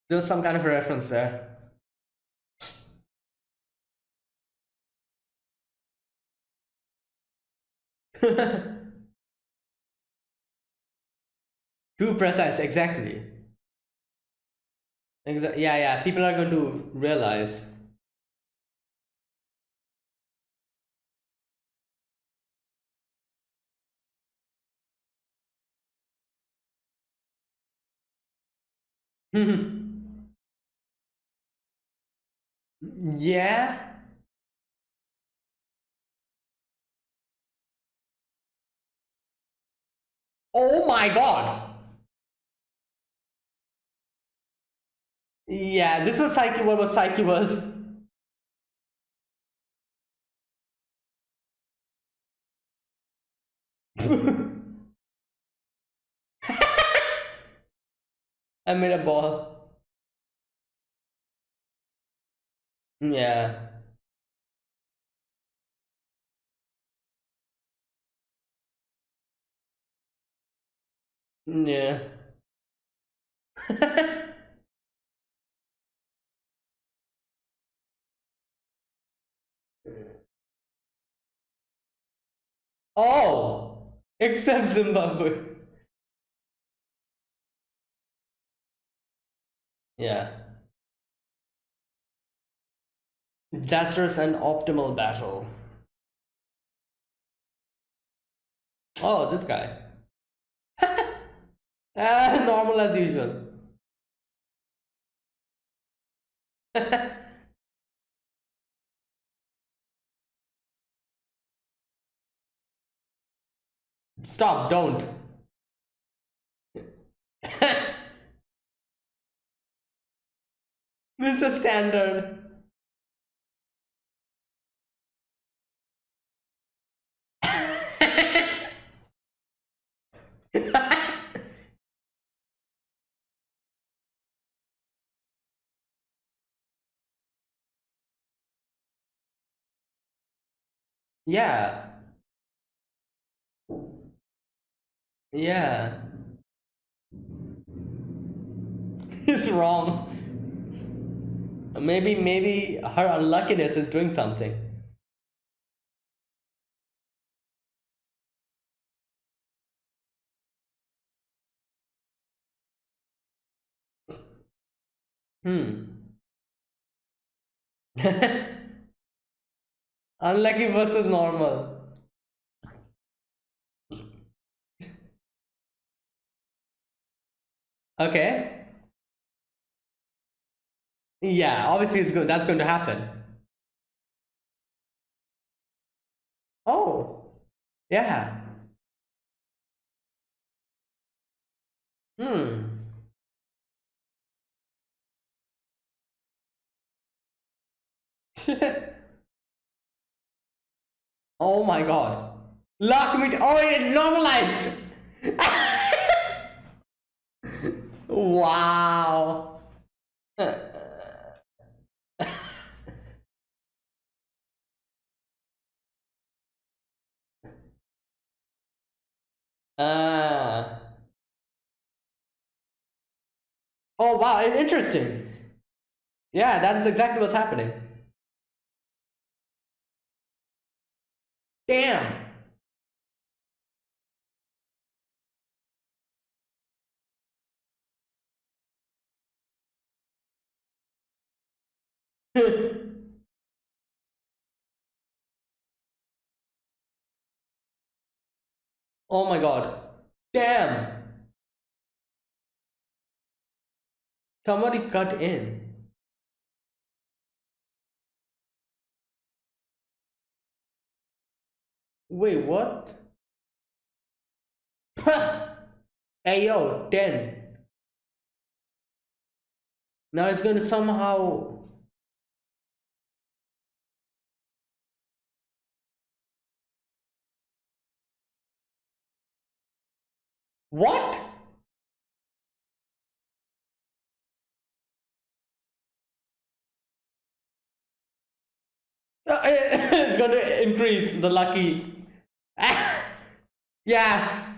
There was some kind of a reference there. 2 precise, exactly. Yeah, yeah. People are going to realize. Yeah. Oh my god. Yeah, this was Psyche. What Psyche was. I made a ball. Yeah. Yeah. Oh, except Zimbabwe. Yeah. Disastrous and optimal battle. Oh, this guy. Normal as usual. Stop, don't. Mr. Standard. Yeah. Yeah. is wrong. Maybe her unluckiness is doing something. Hmm. Unlucky versus normal. Okay. Yeah, obviously it's good. That's going to happen. Oh. Yeah. Hmm. Oh my god. Lock me. Oh, it normalized. Wow. Ah. Oh wow, interesting. Yeah, that is exactly what's happening. Damn. Oh my god. Damn. Somebody cut in. Wait, what? Hey yo, 10. Now it's going to somehow. What? It's going to increase the lucky. Yeah.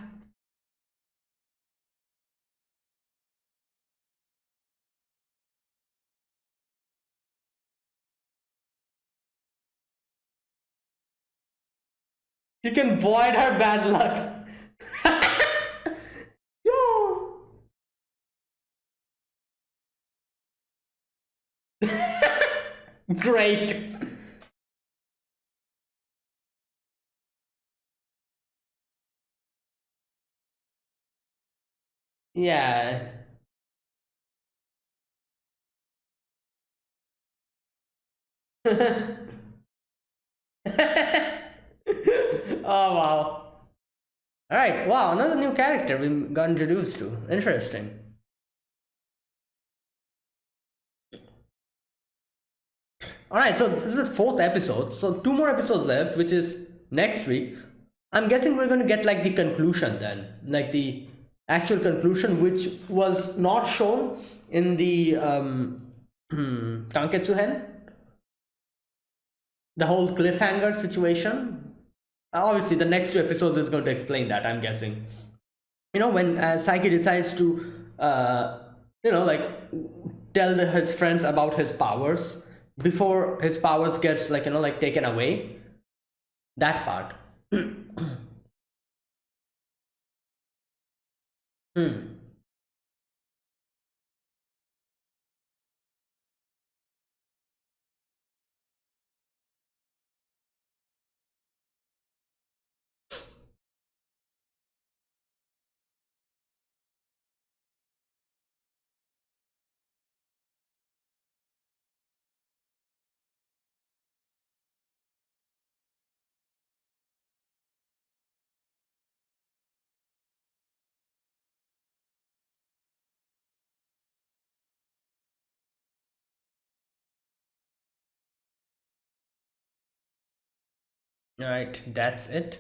You can void her bad luck. Yo. Great. Yeah. Oh wow. Alright, wow, another new character we got introduced to. Interesting. Alright, so this is the fourth episode. So two more episodes left, which is next week. I'm guessing we're gonna get like the conclusion then. Like the actual conclusion, which was not shown in the Kanketsuhen. The whole cliffhanger situation. Obviously, the next two episodes is going to explain that, I'm guessing. When Saiki decides to like tell his friends about his powers before his powers gets like taken away, that part. Hmm. All right, that's it.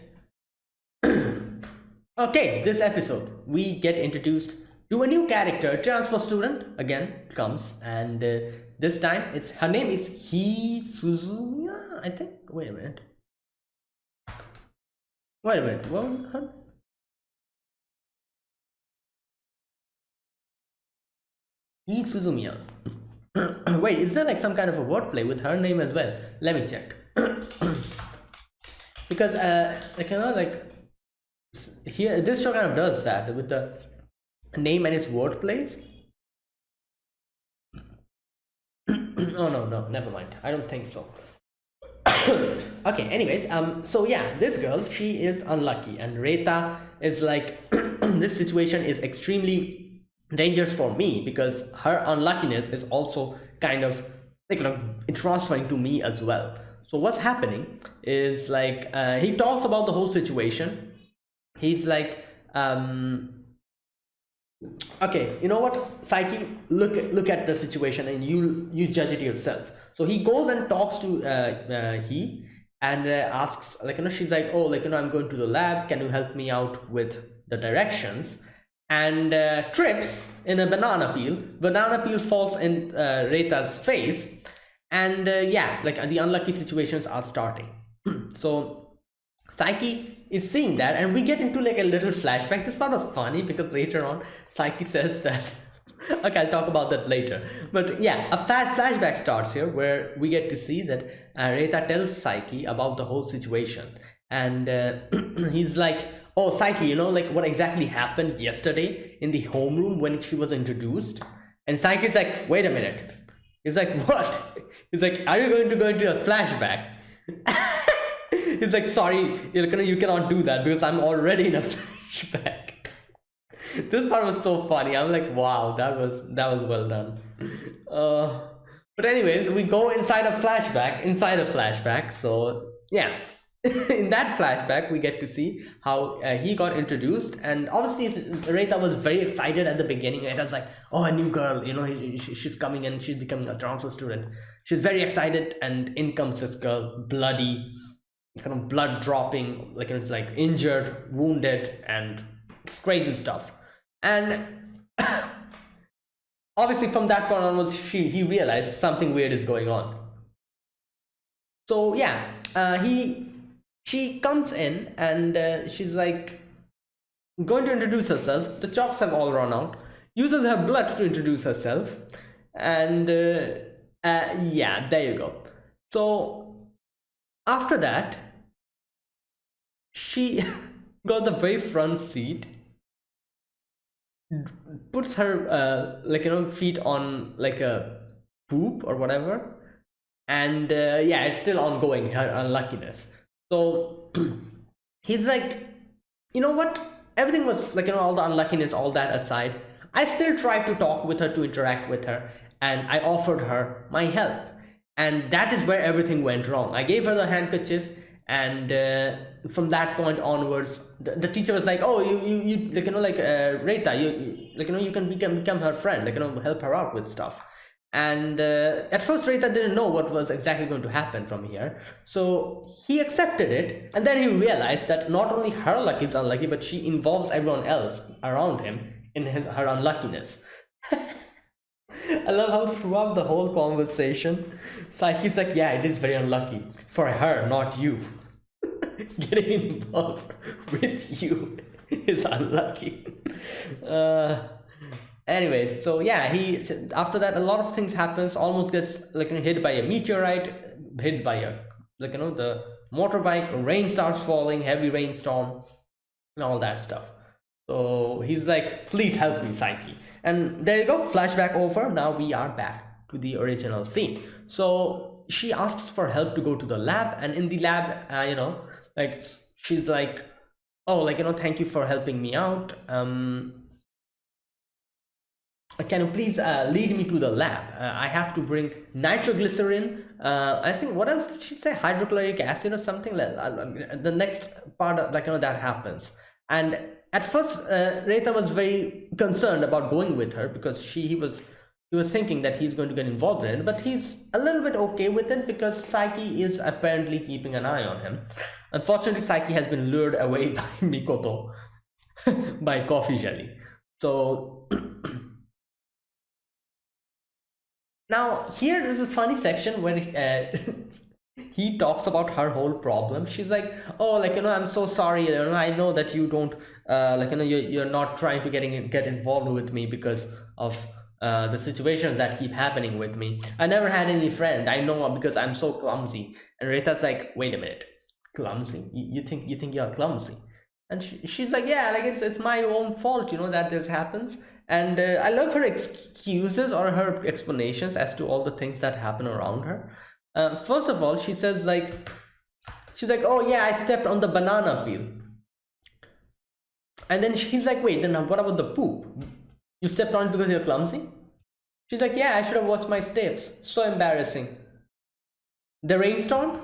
Okay, this episode we get introduced to a new character. Transfer student again comes, and this time it's her name is Suzuya, I think. Wait a minute. Wait a minute. What was her? Suzumiya. Wait, is there like some kind of a wordplay with her name as well? Let me check. Because like like here this show kind of does that with the name and its wordplays. Oh no, never mind. I don't think so. Okay, anyways, so yeah, this girl, she is unlucky, and Reta is like, this situation is extremely dangerous for me because her unluckiness is also kind of like transferring to me as well. So what's happening is like he talks about the whole situation. He's like, okay, you know what, Saiki, look at the situation and you judge it yourself. So he goes and talks to he and asks, like, she's like, oh, like, I'm going to the lab, can you help me out with the directions? And trips in a banana peel falls in Reta's face, and yeah, like the unlucky situations are starting. So Saiki is seeing that, and we get into like a little flashback. This part was funny because later on Saiki says that okay, I'll talk about that later, but yeah, a flashback starts here where we get to see that Reta tells Saiki about the whole situation, and he's like, oh, Saiki, like what exactly happened yesterday in the homeroom when she was introduced? And Saiki's like, wait a minute. He's like, what? He's like, are you going to go into a flashback? He's like, sorry, you cannot do that because I'm already in a flashback. This part was so funny. I'm like, wow, that was well done. But anyways, we go inside a flashback. So yeah, in that flashback, we get to see how he got introduced, and obviously Reta was very excited at the beginning. Reta's like, oh, a new girl, she's coming and she's becoming a transfer student. She's very excited, and in comes this girl, bloody, kind of blood dropping, like it's like injured, wounded, and it's crazy stuff. And obviously from that point onwards, he realized something weird is going on. So yeah, she comes in and she's like going to introduce herself. The chalks have all run out. Uses her blood to introduce herself, and yeah, there you go. So after that, she got the very front seat, puts her feet on like a poop or whatever, and yeah, it's still ongoing, her unluckiness. So he's like, you know what, everything was like, all the unluckiness, all that aside, I still tried to talk with her, to interact with her, and I offered her my help. And that is where everything went wrong. I gave her the handkerchief, and from that point onwards, the teacher was like, oh, you Reta, you can become her friend, help her out with stuff. And at first Reta didn't know what was exactly going to happen from here, so he accepted it. And then he realized that not only her luck is unlucky, but she involves everyone else around him in her unluckiness. I love how throughout the whole conversation, Saiki's like, yeah, it is very unlucky for her, not you. Getting involved with you is unlucky. Anyways, so yeah, after that, a lot of things happens. Almost gets hit by a meteorite, hit by a the motorbike. Rain starts falling, heavy rainstorm, and all that stuff. So he's like, please help me, Saiki. And there you go, flashback over. Now we are back to the original scene. So she asks for help to go to the lab, and in the lab, she's like, oh, thank you for helping me out. Can you please lead me to the lab? I have to bring nitroglycerin. I think, what else did she say? Hydrochloric acid or something. The next part, that happens. And at first, Reta was very concerned about going with her because he was thinking that he's going to get involved in it, but he's a little bit okay with it because Saiki is apparently keeping an eye on him. Unfortunately, Saiki has been lured away by Mikoto by coffee jelly. So now here is a funny section where he talks about her whole problem. She's like, oh, I'm so sorry, I know that you don't you're not trying to get involved with me because of the situations that keep happening with me. I never had any friend. I know because I'm so clumsy. And Rita's like, wait a minute, clumsy? You think you're clumsy? And she's like, yeah, like it's my own fault, that this happens. And I love her excuses or her explanations as to all the things that happen around her. First of all, she's like, oh yeah, I stepped on the banana peel. And then he's like, wait, then what about the poop? You stepped on it because you're clumsy? She's like, yeah, I should have watched my steps. So embarrassing. The rainstorm?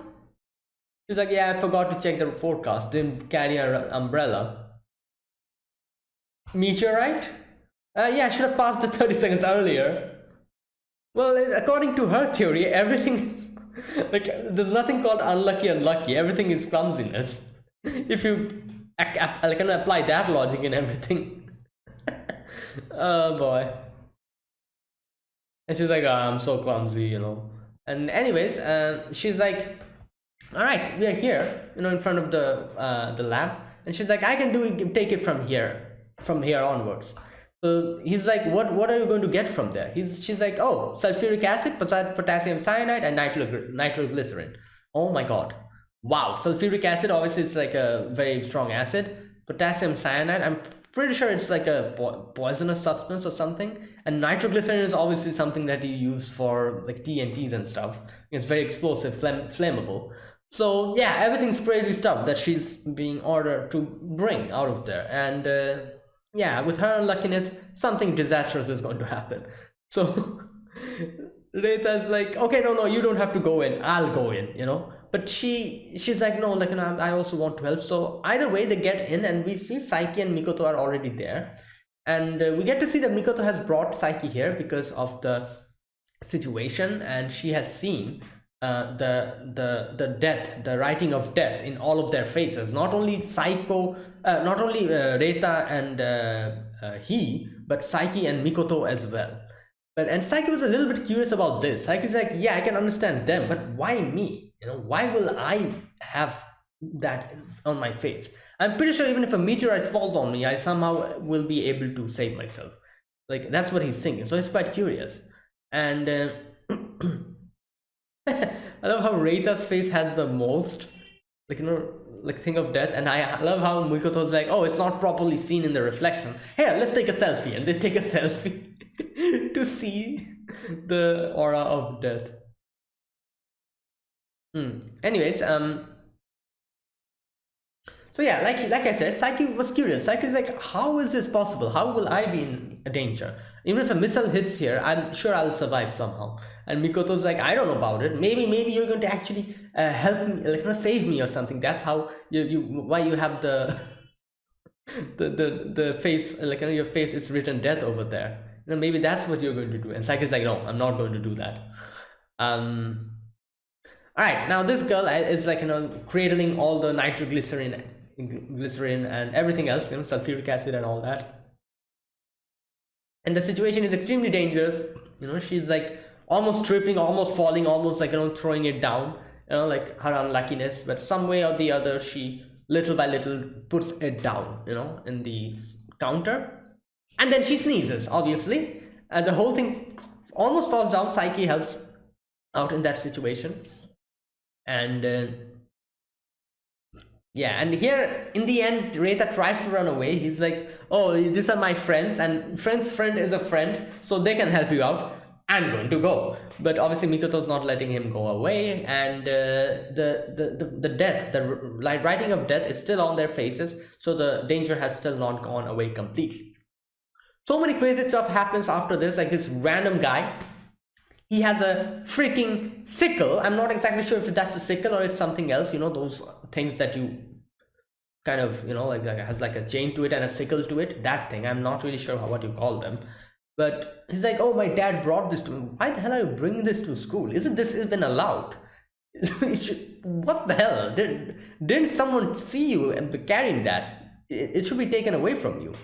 She's like, yeah, I forgot to check the forecast. Didn't carry an umbrella. Meteorite? Yeah, I should have passed the 30 seconds earlier. Well, according to her theory, everything, like, there's nothing called unlucky. Everything is clumsiness. If you can apply that logic in everything. Oh boy. And she's like, oh, I'm so clumsy. And anyways, she's like, all right, we are here, in front of the lab. And she's like, I can take it from here onwards. So he's like, what are you going to get from there? She's like, oh, sulfuric acid, potassium cyanide, and nitroglycerin. Oh my god. Wow, sulfuric acid obviously is like a very strong acid. Potassium cyanide, I'm pretty sure it's like a poisonous substance or something. And nitroglycerin is obviously something that you use for like TNTs and stuff. It's very explosive, flammable. So yeah, everything's crazy stuff that she's being ordered to bring out of there. And yeah, with her unluckiness, something disastrous is going to happen. So Rita's like, okay, no, you don't have to go in. I'll go in, But she's like, no, like, I also want to help. So either way, they get in, and we see Saiki and Mikoto are already there. And we get to see that Mikoto has brought Saiki here because of the situation, and she has seen the death, the writing of death in all of their faces. Not only Reita and he, but Saiki and Mikoto as well. And Saiki was a little bit curious about this. Saiki's like, yeah, I can understand them, but why me? Why will I have that on my face? I'm pretty sure even if a meteorite falls on me, I somehow will be able to save myself. Like, that's what he's thinking. So he's quite curious. And I love how Reita's face has the most, like thing of death. And I love how Mikoto's like, oh, it's not properly seen in the reflection. Here, let's take a selfie. And they take a selfie to see the aura of death. Anyways, so yeah, like I said, Saiki was curious. Saiki's like, how is this possible? How will I be in danger? Even if a missile hits here, I'm sure I'll survive somehow. And Mikoto's like, I don't know about it. Maybe you're going to actually help me, like, save me or something. That's how why you have the the face, like, your face is written death over there. Maybe that's what you're going to do. And Saiki's like, no, I'm not going to do that. All right, now this girl is like, cradling all the nitroglycerin and everything else, sulfuric acid and all that. And the situation is extremely dangerous. She's like almost tripping, almost falling, almost like, throwing it down, like her unluckiness. But some way or the other, she little by little puts it down, in the counter. And then she sneezes, obviously. And the whole thing almost falls down. Saiki helps out in that situation. And yeah, and here in the end, Reita tries to run away. He's like, oh, these are my friends, and friend's friend is a friend, so they can help you out. I'm going to go. But obviously Mikoto's not letting him go away, and the death, the writing of death is still on their faces, so the danger has still not gone away completely. So many crazy stuff happens after this, like this random guy. He has a freaking sickle. I'm not exactly sure if that's a sickle or it's something else. Those things that you kind of, like has like a chain to it and a sickle to it. That thing. I'm not really sure what you call them. But he's like, oh, my dad brought this to me. Why the hell are you bringing this to school? Isn't this even allowed? What the hell? Didn't someone see you carrying that? It should be taken away from you.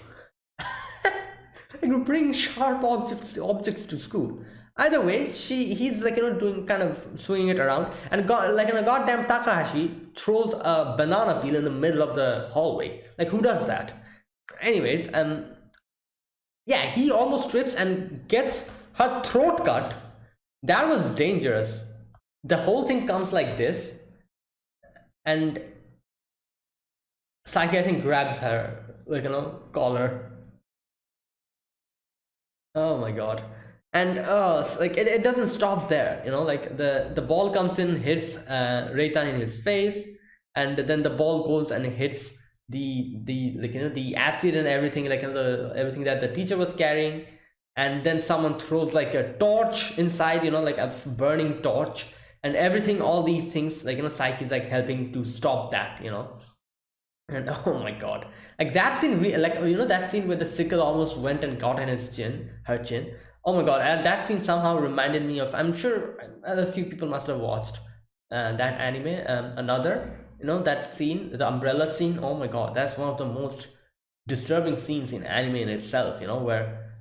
Like, you bring sharp objects to school. Either way, he's like, doing kind of swinging it around, and like, a goddamn Takahashi throws a banana peel in the middle of the hallway. Like, who does that? Anyways, yeah, he almost trips and gets her throat cut. That was dangerous. The whole thing comes like this, and Saiki, I think, grabs her, like, collar. Oh my god. And like it doesn't stop there, like the ball comes in, hits Reitan in his face, and then the ball goes and hits the like the acid and everything, like the everything that the teacher was carrying. And then someone throws like a torch inside, like a burning torch, and everything, all these things, like Psyche is like helping to stop that. And oh my god, like that scene, like that scene where the sickle almost went and got in her chin. Oh my god, and that scene somehow reminded me of. I'm sure a few people must have watched that anime. Another, that scene, the umbrella scene. Oh my god, that's one of the most disturbing scenes in anime in itself. Where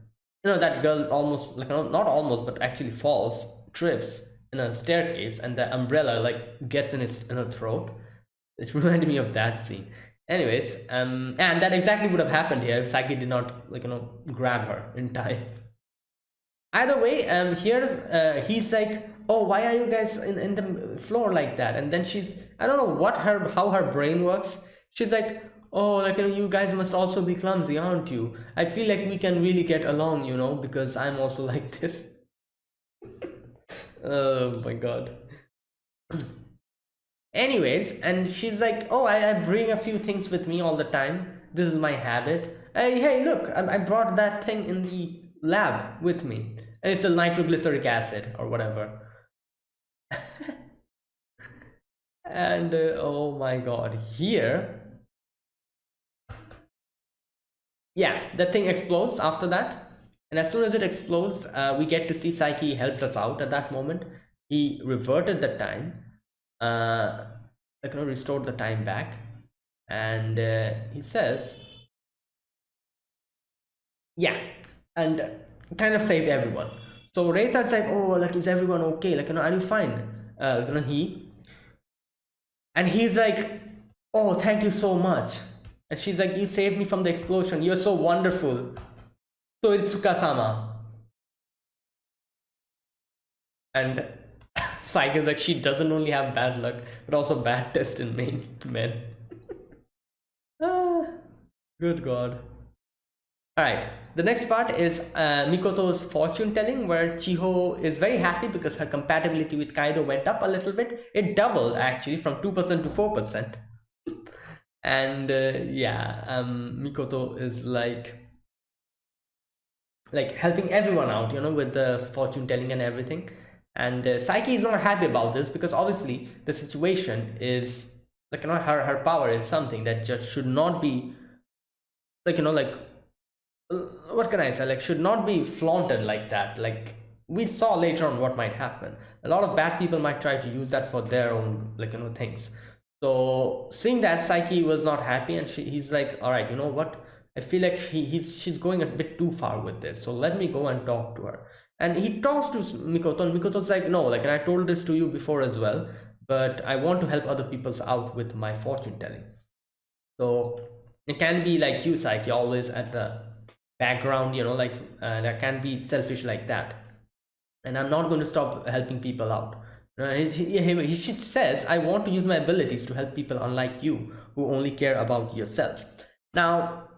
that girl almost, like, not almost, but actually falls, trips in a staircase, and the umbrella like gets in her throat. It reminded me of that scene. Anyways, and that exactly would have happened here if Saki did not, like, grab her in time. Either way, here he's like, oh, why are you guys in the floor like that? And then she's, I don't know how her brain works. She's like, oh, like, you guys must also be clumsy, aren't you? I feel like we can really get along, because I'm also like this. Oh my god. Anyways, and she's like, oh, I bring a few things with me all the time. This is my habit. Hey, look, I brought that thing in the lab with me. And it's a nitroglyceric acid or whatever. And oh my god, here. Yeah, the thing explodes after that. And as soon as it explodes, we get to see Saiki helped us out at that moment. He reverted the time. Like, restored the time back, and he says, yeah, and kind of saved everyone. So Reita's like, oh, like, is everyone okay? Like, are you fine? He's like, oh, thank you so much. And she's like, you saved me from the explosion. You're so wonderful. So it's Tsukasama. And Psyche is like, she doesn't only have bad luck, but also bad taste in men. Good god. Alright, the next part is Mikoto's fortune telling, where Chiho is very happy because her compatibility with Kaido went up a little bit. It doubled actually from 2% to 4%. And Mikoto is like helping everyone out, with the fortune telling and everything. And Saiki is not happy about this because obviously the situation is like, her power is something that just should not be, like, what can I say, like, should not be flaunted like that. Like, we saw later on what might happen. A lot of bad people might try to use that for their own, like, things. So seeing that, Saiki was not happy, and he's like, all right, you know what, I feel like she's going a bit too far with this, so let me go and talk to her. And he talks to Mikoto, and Mikoto's like, no, like, and I told this to you before as well, but I want to help other people's out with my fortune telling. So it can be like you, Saiki, always at the background, like, that can be selfish like that. And I'm not going to stop helping people out. He says, I want to use my abilities to help people unlike you, who only care about yourself. Now,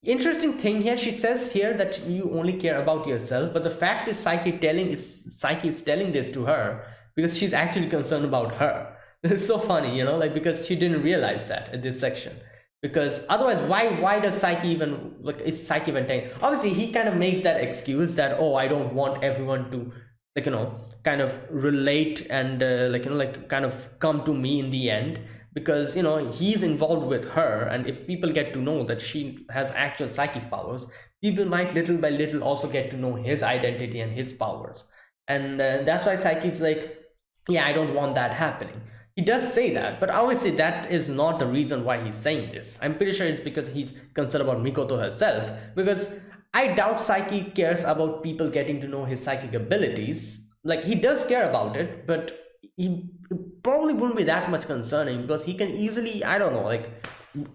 interesting thing here, she says here that you only care about yourself, but the fact is Saiki is telling this to her because she's actually concerned about her. It's so funny, like, because she didn't realize that in this section. Because otherwise, why does Saiki even, like, is Saiki even taking? Obviously, he kind of makes that excuse that, oh, I don't want everyone to, like, kind of relate and like kind of come to me in the end, because he's involved with her, and if people get to know that she has actual psychic powers, people might little by little also get to know his identity and his powers. And that's why Saiki's like, yeah, I don't want that happening. He does say that, but obviously that is not the reason why he's saying this. I'm pretty sure it's because he's concerned about Mikoto herself, because I doubt Saiki cares about people getting to know his psychic abilities. Like, he does care about it, but he probably wouldn't be that much concerning, because he can easily, I don't know, like,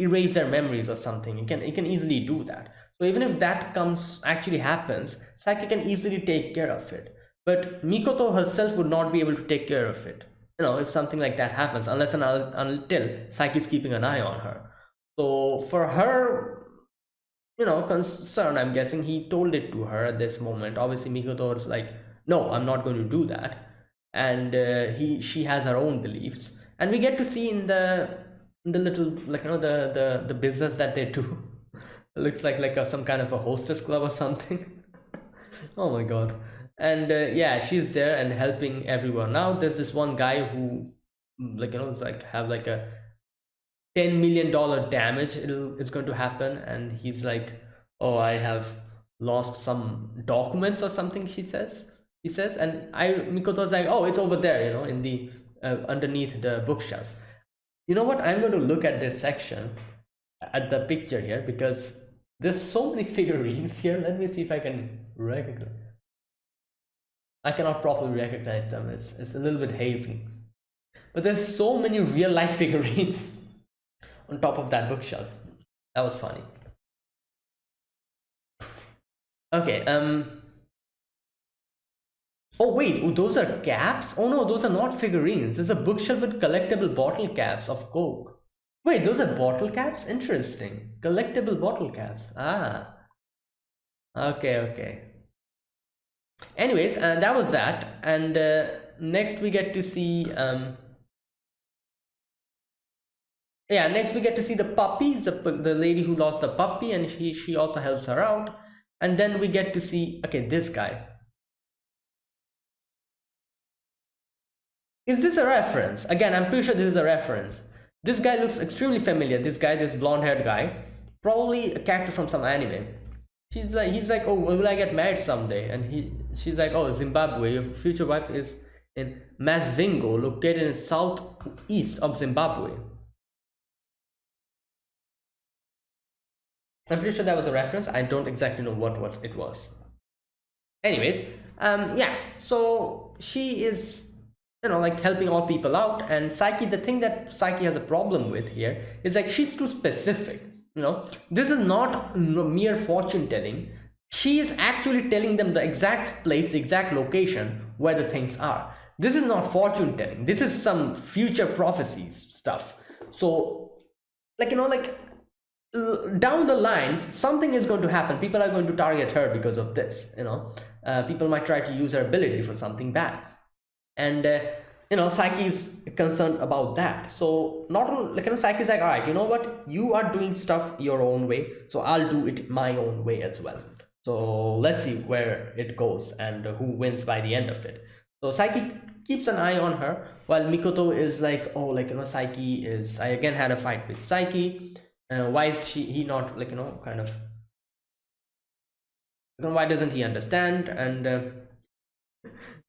erase their memories or something. He can easily do that. So even if that comes actually happens, Saiki can easily take care of it. But Mikoto herself would not be able to take care of it. If something like that happens, unless and until Saiki's keeping an eye on her. So for her, concern, I'm guessing he told it to her at this moment. Obviously, Mikoto was like, "No, I'm not going to do that," and she has her own beliefs, and we get to see in the little, like, the business that they do. It looks like some kind of a hostess club or something. Oh my god. And yeah, she's there and helping everyone. Now there's this one guy who, it's like have like a $10 million damage is going to happen, and he's like, "Oh, I have lost some documents or something," he says. And Mikoto's like, "Oh, it's over there, in the underneath the bookshelf." You know what, I'm going to look at this section, at the picture here, because there's so many figurines here. Let me see if I can recognize. I cannot properly recognize them. It's a little bit hazy, but there's so many real life figurines on top of that bookshelf. That was funny. Okay. Oh wait, those are caps? Oh no, those are not figurines. It's a bookshelf with collectible bottle caps of Coke. Wait, those are bottle caps? Interesting. Collectible bottle caps. Ah. Okay. Anyways, that was that. And next we get to see next we get to see the puppy, the lady who lost the puppy, and she also helps her out. And then we get to see, okay, this guy. Is this a reference? Again, I'm pretty sure this is a reference. This guy looks extremely familiar. This blonde-haired guy, probably a character from some anime. He's like, "Oh, will I get married someday?" And she's like, "Oh, Zimbabwe. Your future wife is in Masvingo, located in southeast of Zimbabwe." I'm pretty sure that was a reference. I don't exactly know what it was. Anyways, yeah. So she is, like, helping all people out, and Saiki. The thing that Saiki has a problem with here is, like, she's too specific. This is not mere fortune telling. She is actually telling them the exact place, the exact location where the things are. This is not fortune telling. This is some future prophecies stuff. So, down the line, something is going to happen. People are going to target her because of this. People might try to use her ability for something bad, and Saiki is concerned about that. So not only, Saiki is like, "All right, you know what, you are doing stuff your own way, so I'll do it my own way as well. So let's see where it goes and who wins by the end of it." So Saiki keeps an eye on her, while Mikoto is like, "Oh, Saiki is, I again had a fight with Saiki. Why is he not, kind of, why doesn't he understand?" And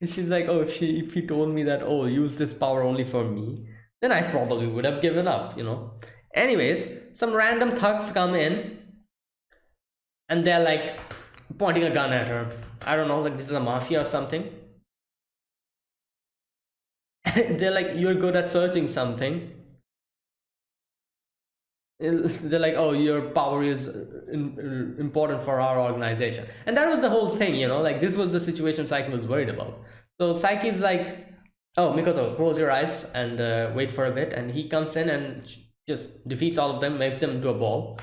she's like, "Oh, if he told me that, oh, use this power only for me, then I probably would have given up." Anyways, some random thugs come in, and they're like pointing a gun at her. I don't know, like this is a mafia or something. They're like, "You're good at searching something." They're like, "Oh, your power is important for our organization." And that was the whole thing, like this was the situation Saiki was worried about. So Saiki's like, "Oh, Mikoto, close your eyes and wait for a bit." And he comes in and just defeats all of them, makes them into a ball.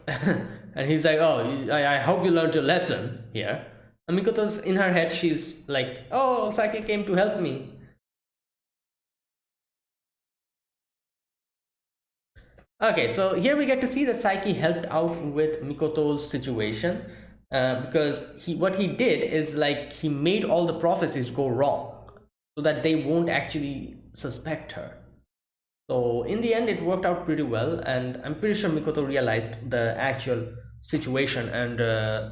And he's like, "Oh, I hope you learned your lesson here." And Mikoto's in her head, she's like, "Oh, Saiki came to help me." Okay, so here we get to see that Saiki helped out with Mikoto's situation, because what he did is, like, he made all the prophecies go wrong so that they won't actually suspect her. So in the end, it worked out pretty well, and I'm pretty sure Mikoto realized the actual situation and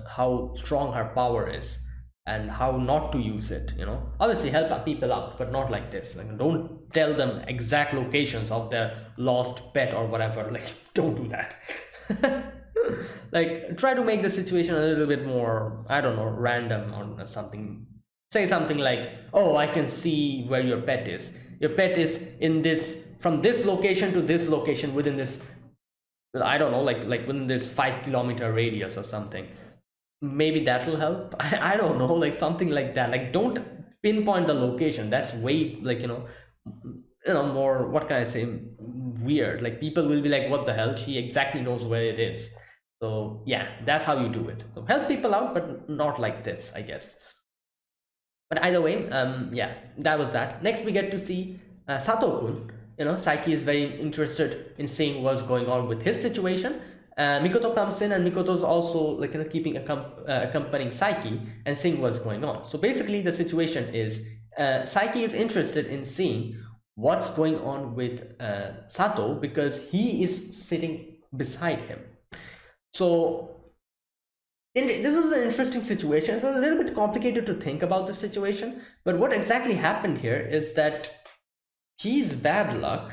how strong her power is and how not to use it. Obviously help people out, but not like this. Like, don't tell them exact locations of their lost pet or whatever. Like, don't do that. Like, try to make the situation a little bit more, I don't know, random or something. Say something like, "Oh, I can see where your pet is. Your pet is in this, from this location to this location, within this I don't know, like within this 5 kilometer radius or something. Maybe that will help. I don't know, like something like that. Like don't pinpoint the location. That's way like more, what can I say, weird. Like people will be like, what the hell? She exactly knows where it is. So yeah, that's how you do it. So help people out, but not like this, I guess. But either way, yeah, that was that. Next, we get to see Sato-kun. Saiki is very interested in seeing what's going on with his situation. Mikoto comes in, and Mikoto's also like keeping accompanying Saiki and seeing what's going on. So basically, the situation is Saiki is interested in seeing what's going on with Sato because he is sitting beside him. So this is an interesting situation. It's a little bit complicated to think about the situation, but what exactly happened here is that he's bad luck.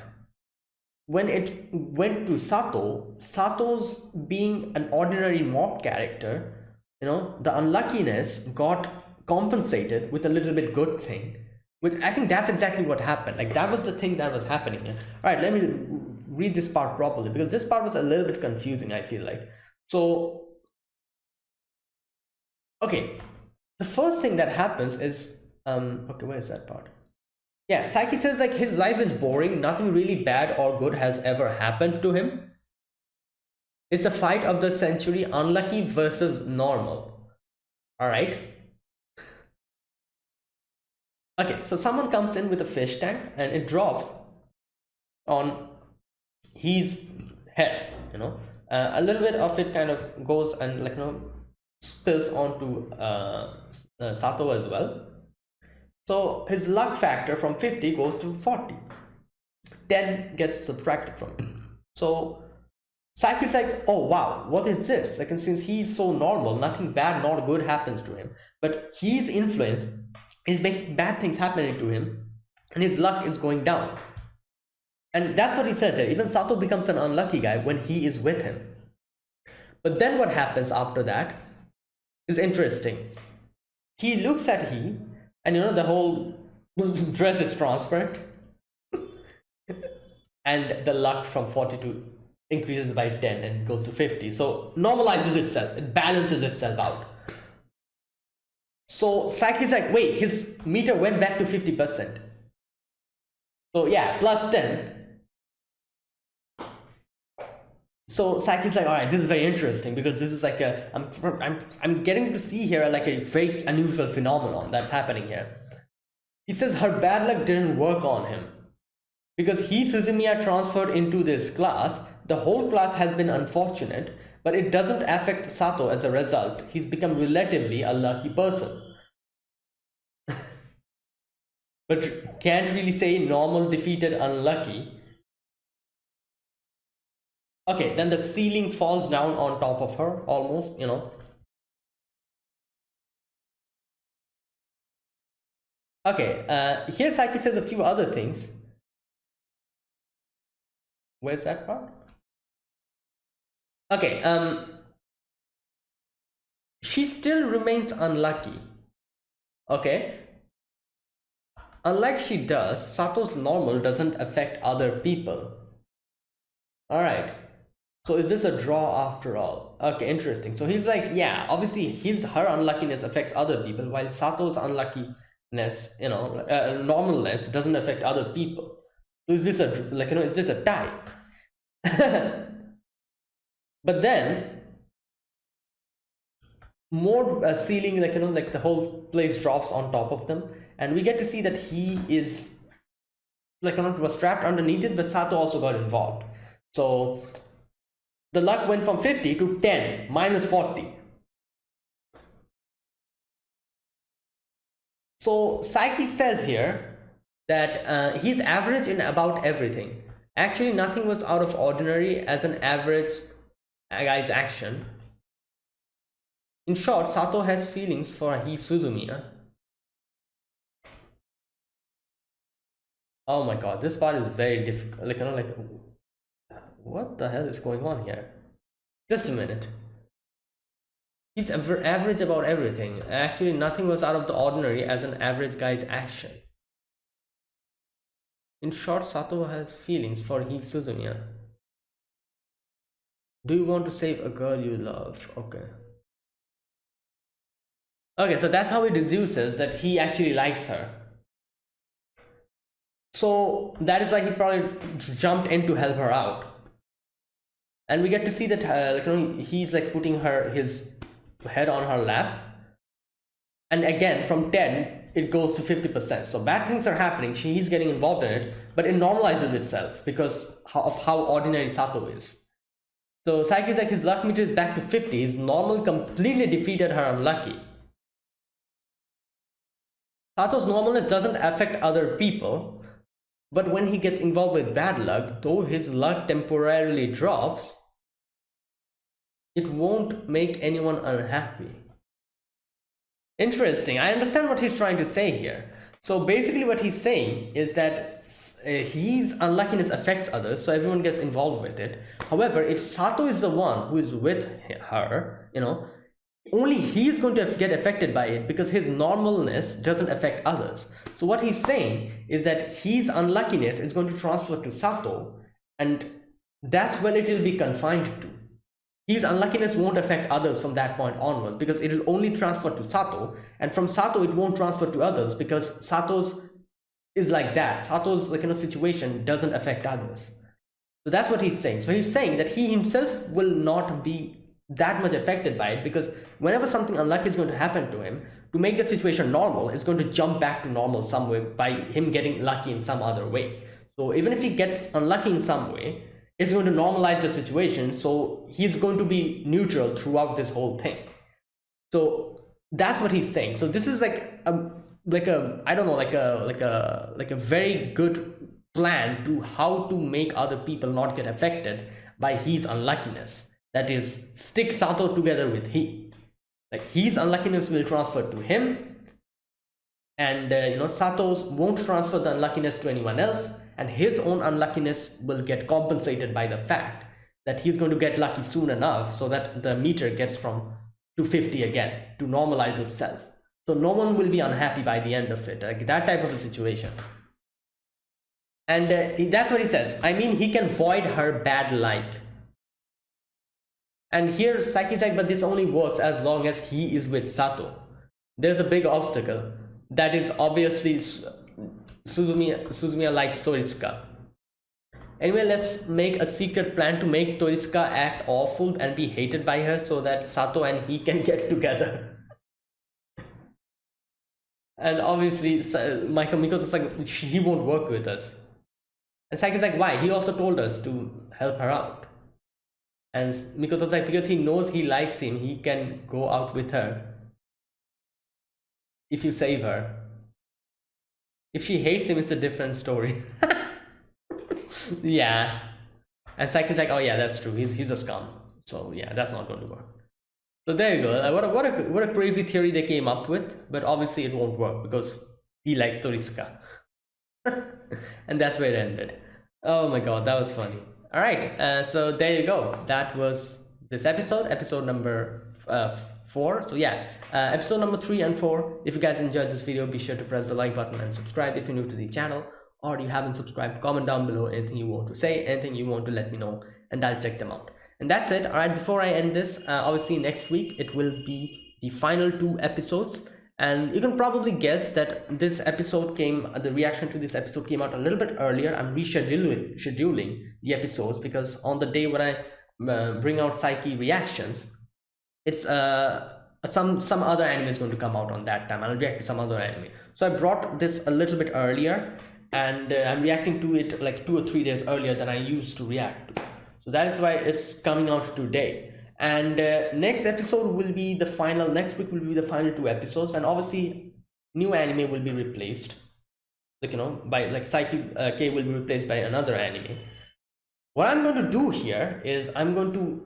When it went to Sato's being an ordinary mob character, the unluckiness got compensated with a little bit good thing, which I think that's exactly what happened. Like that was the thing that was happening here. All right, let me read this part properly because this part was a little bit confusing, I feel like. So okay, the first thing that happens is okay, where is that part? Yeah, Saiki says like his life is boring, nothing really bad or good has ever happened to him. It's a fight of the century, unlucky versus normal. All right. Okay, so someone comes in with a fish tank and it drops on his head. A little bit of it kind of goes and spills onto Sato as well. So his luck factor from 50 goes to 40. 10 gets subtracted from it. So Saiki's like, oh wow, what is this? Like, and since he's so normal, nothing bad nor good happens to him. But he's influenced, he's making bad things happening to him, and his luck is going down. And that's what he says here. Even Sato becomes an unlucky guy when he is with him. But then what happens after that is interesting. He looks at him, and the whole dress is transparent. And the luck from 42 increases by 10 and goes to 50. So normalizes itself, it balances itself out. So Saiki's like, wait, his meter went back to 50%. So yeah, plus 10. So Saiki's like, all right, this is very interesting because this is like I'm getting to see here like a very unusual phenomenon that's happening here. He says her bad luck didn't work on him because he, Suzumiya, transferred into this class. The whole class has been unfortunate, but it doesn't affect Sato as a result. He's become relatively a lucky person. But can't really say normal defeated unlucky. Okay, then the ceiling falls down on top of her, almost, Okay, here Saiki says a few other things. Where's that part? Okay, she still remains unlucky. Okay. Unlike she does, Sato's normal doesn't affect other people. Alright. So is this a draw after all? Okay, interesting. So he's like, yeah, obviously her unluckiness affects other people, while Sato's unluckiness, normalness doesn't affect other people. So is this is this a tie? But then more ceiling, like the whole place drops on top of them, and we get to see that he is was trapped underneath it, but Sato also got involved. So the luck went from 50 to 10 minus 40. So Saiki says here that he's average in about everything. Actually, nothing was out of ordinary as an average guy's action. In short, Sato has feelings for Suzumiya. Oh my god, this part is very difficult. What the hell is going on here? Just a minute. He's average about everything. Actually, nothing was out of the ordinary as an average guy's action. In short, Sato has feelings for Suzumiya. Do you want to save a girl you love? Okay. Okay, so that's how he deduces that he actually likes her. So that is why he probably jumped in to help her out. And we get to see that he's like putting his head on her lap. And again, from 10, it goes to 50%. So bad things are happening. She's getting involved in it, but it normalizes itself because of how ordinary Sato is. So Saiki is like, his luck meter is back to 50. His normal completely defeated her unlucky. Sato's normalness doesn't affect other people, but when he gets involved with bad luck, though his luck temporarily drops, it won't make anyone unhappy. Interesting. I understand what he's trying to say here. So basically what he's saying is that his unluckiness affects others, so everyone gets involved with it. However, if Sato is the one who is with her, only he's going to get affected by it because his normalness doesn't affect others. So what he's saying is that his unluckiness is going to transfer to Sato, and that's when it will be confined to. His unluckiness won't affect others from that point onwards because it will only transfer to Sato, and from Sato it won't transfer to others because Sato's is like that. Sato's situation doesn't affect others. So that's what he's saying. So he's saying that he himself will not be that much affected by it because whenever something unlucky is going to happen to him, to make the situation normal, it's going to jump back to normal some way by him getting lucky in some other way. So even if he gets unlucky in some way, it's going to normalize the situation, so he's going to be neutral throughout this whole thing. So that's what he's saying. So this is like a very good plan to how to make other people not get affected by his unluckiness. That is, stick Sato together with he. Like his unluckiness will transfer to him, and Sato's won't transfer the unluckiness to anyone else, and his own unluckiness will get compensated by the fact that he's going to get lucky soon enough so that the meter gets from to 50 again to normalize itself. So no one will be unhappy by the end of it, like that type of a situation. And that's what he says. I mean, he can void her bad like. And here Saiki's like, but this only works as long as he is with Sato. There's a big obstacle. That is obviously Suzumiya likes Toriska. Anyway, let's make a secret plan to make Toriska act awful and be hated by her so that Sato and he can get together. And obviously, Mikoto's like, he won't work with us. And Saiki's like, why? He also told us to help her out. And Mikoto's like, because he knows he likes him, he can go out with her. If you save her. If she hates him, it's a different story. Yeah. And Saiki's like, oh yeah, that's true. He's a scum. So yeah, that's not going to work. So there you go. What a crazy theory they came up with. But obviously it won't work because he likes Toriska. And that's where it ended. Oh my god, that was funny. All right, so there you go. That was this episode number 4. So yeah, episode number 3 and 4. If you guys enjoyed this video, be sure to press the like button and subscribe if you're new to the channel, or you haven't subscribed. Comment down below anything you want to say, anything you want to let me know, and I'll check them out. And that's it. All right, before I end this, obviously next week it will be the final 2 episodes. And you can probably guess that the reaction to this episode came out a little bit earlier. I'm scheduling the episodes because on the day when I bring out Saiki reactions, it's some other anime is going to come out on that time. I'll react to some other anime. So I brought this a little bit earlier, and I'm reacting to it like 2 or 3 days earlier than I used to react to. So that is why it's coming out today. And next week will be the final 2 episodes, and obviously new anime will be replaced, by Saiki K will be replaced by another anime. What I'm going to do here is I'm going to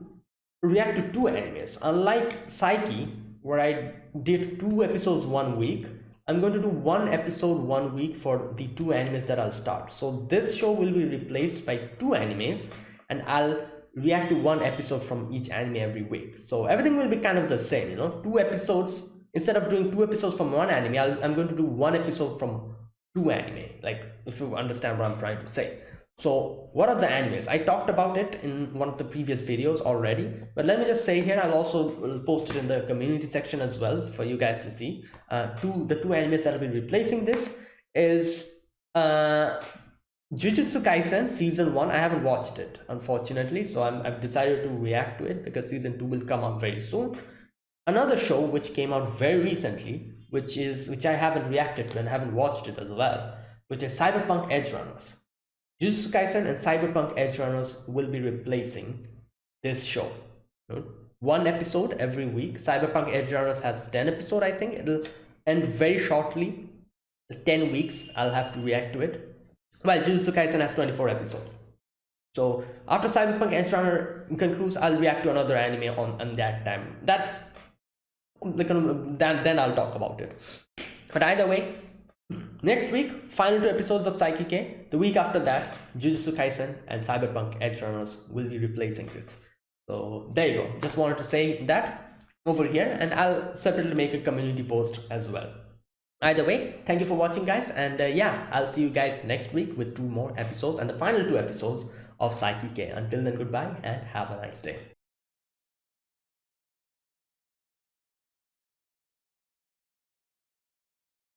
react to 2 animes. Unlike Saiki, where I did 2 episodes 1 week, I'm going to do 1 episode 1 week for the 2 animes that I'll start. So this show will be replaced by 2 animes, and I'll react to 1 episode from each anime every week. So everything will be kind of the same, 2 episodes. Instead of doing 2 episodes from 1 anime, I'm going to do 1 episode from 2 anime, like if you understand what I'm trying to say. So what are the animes? I talked about it in one of the previous videos already, but let me just say here, I'll also post it in the community section as well for you guys to see. The two animes that will be replacing this is Jujutsu Kaisen season 1. I haven't watched it, unfortunately, so I've decided to react to it because season 2 will come out very soon. Another show which came out very recently, which I haven't reacted to and haven't watched it as well, which is Cyberpunk Edge Runners. Jujutsu Kaisen and Cyberpunk Edge Runners will be replacing this show. One episode every week. Cyberpunk Edge Runners has 10 episodes, I think. It'll end very shortly. 10 weeks, I'll have to react to it. While Jujutsu Kaisen has 24 episodes. So after Cyberpunk Edge Runner concludes, I'll react to another anime on that time. That's then I'll talk about it. But either way, next week, final 2 episodes of Saiki K. The week after that, Jujutsu Kaisen and Cyberpunk Edge Runners will be replacing this. So there you go. Just wanted to say that over here, and I'll separately make a community post as well. Either way, thank you for watching, guys, and yeah, I'll see you guys next week with 2 more episodes and the final 2 episodes of Saiki K. Until then, goodbye and have a nice day.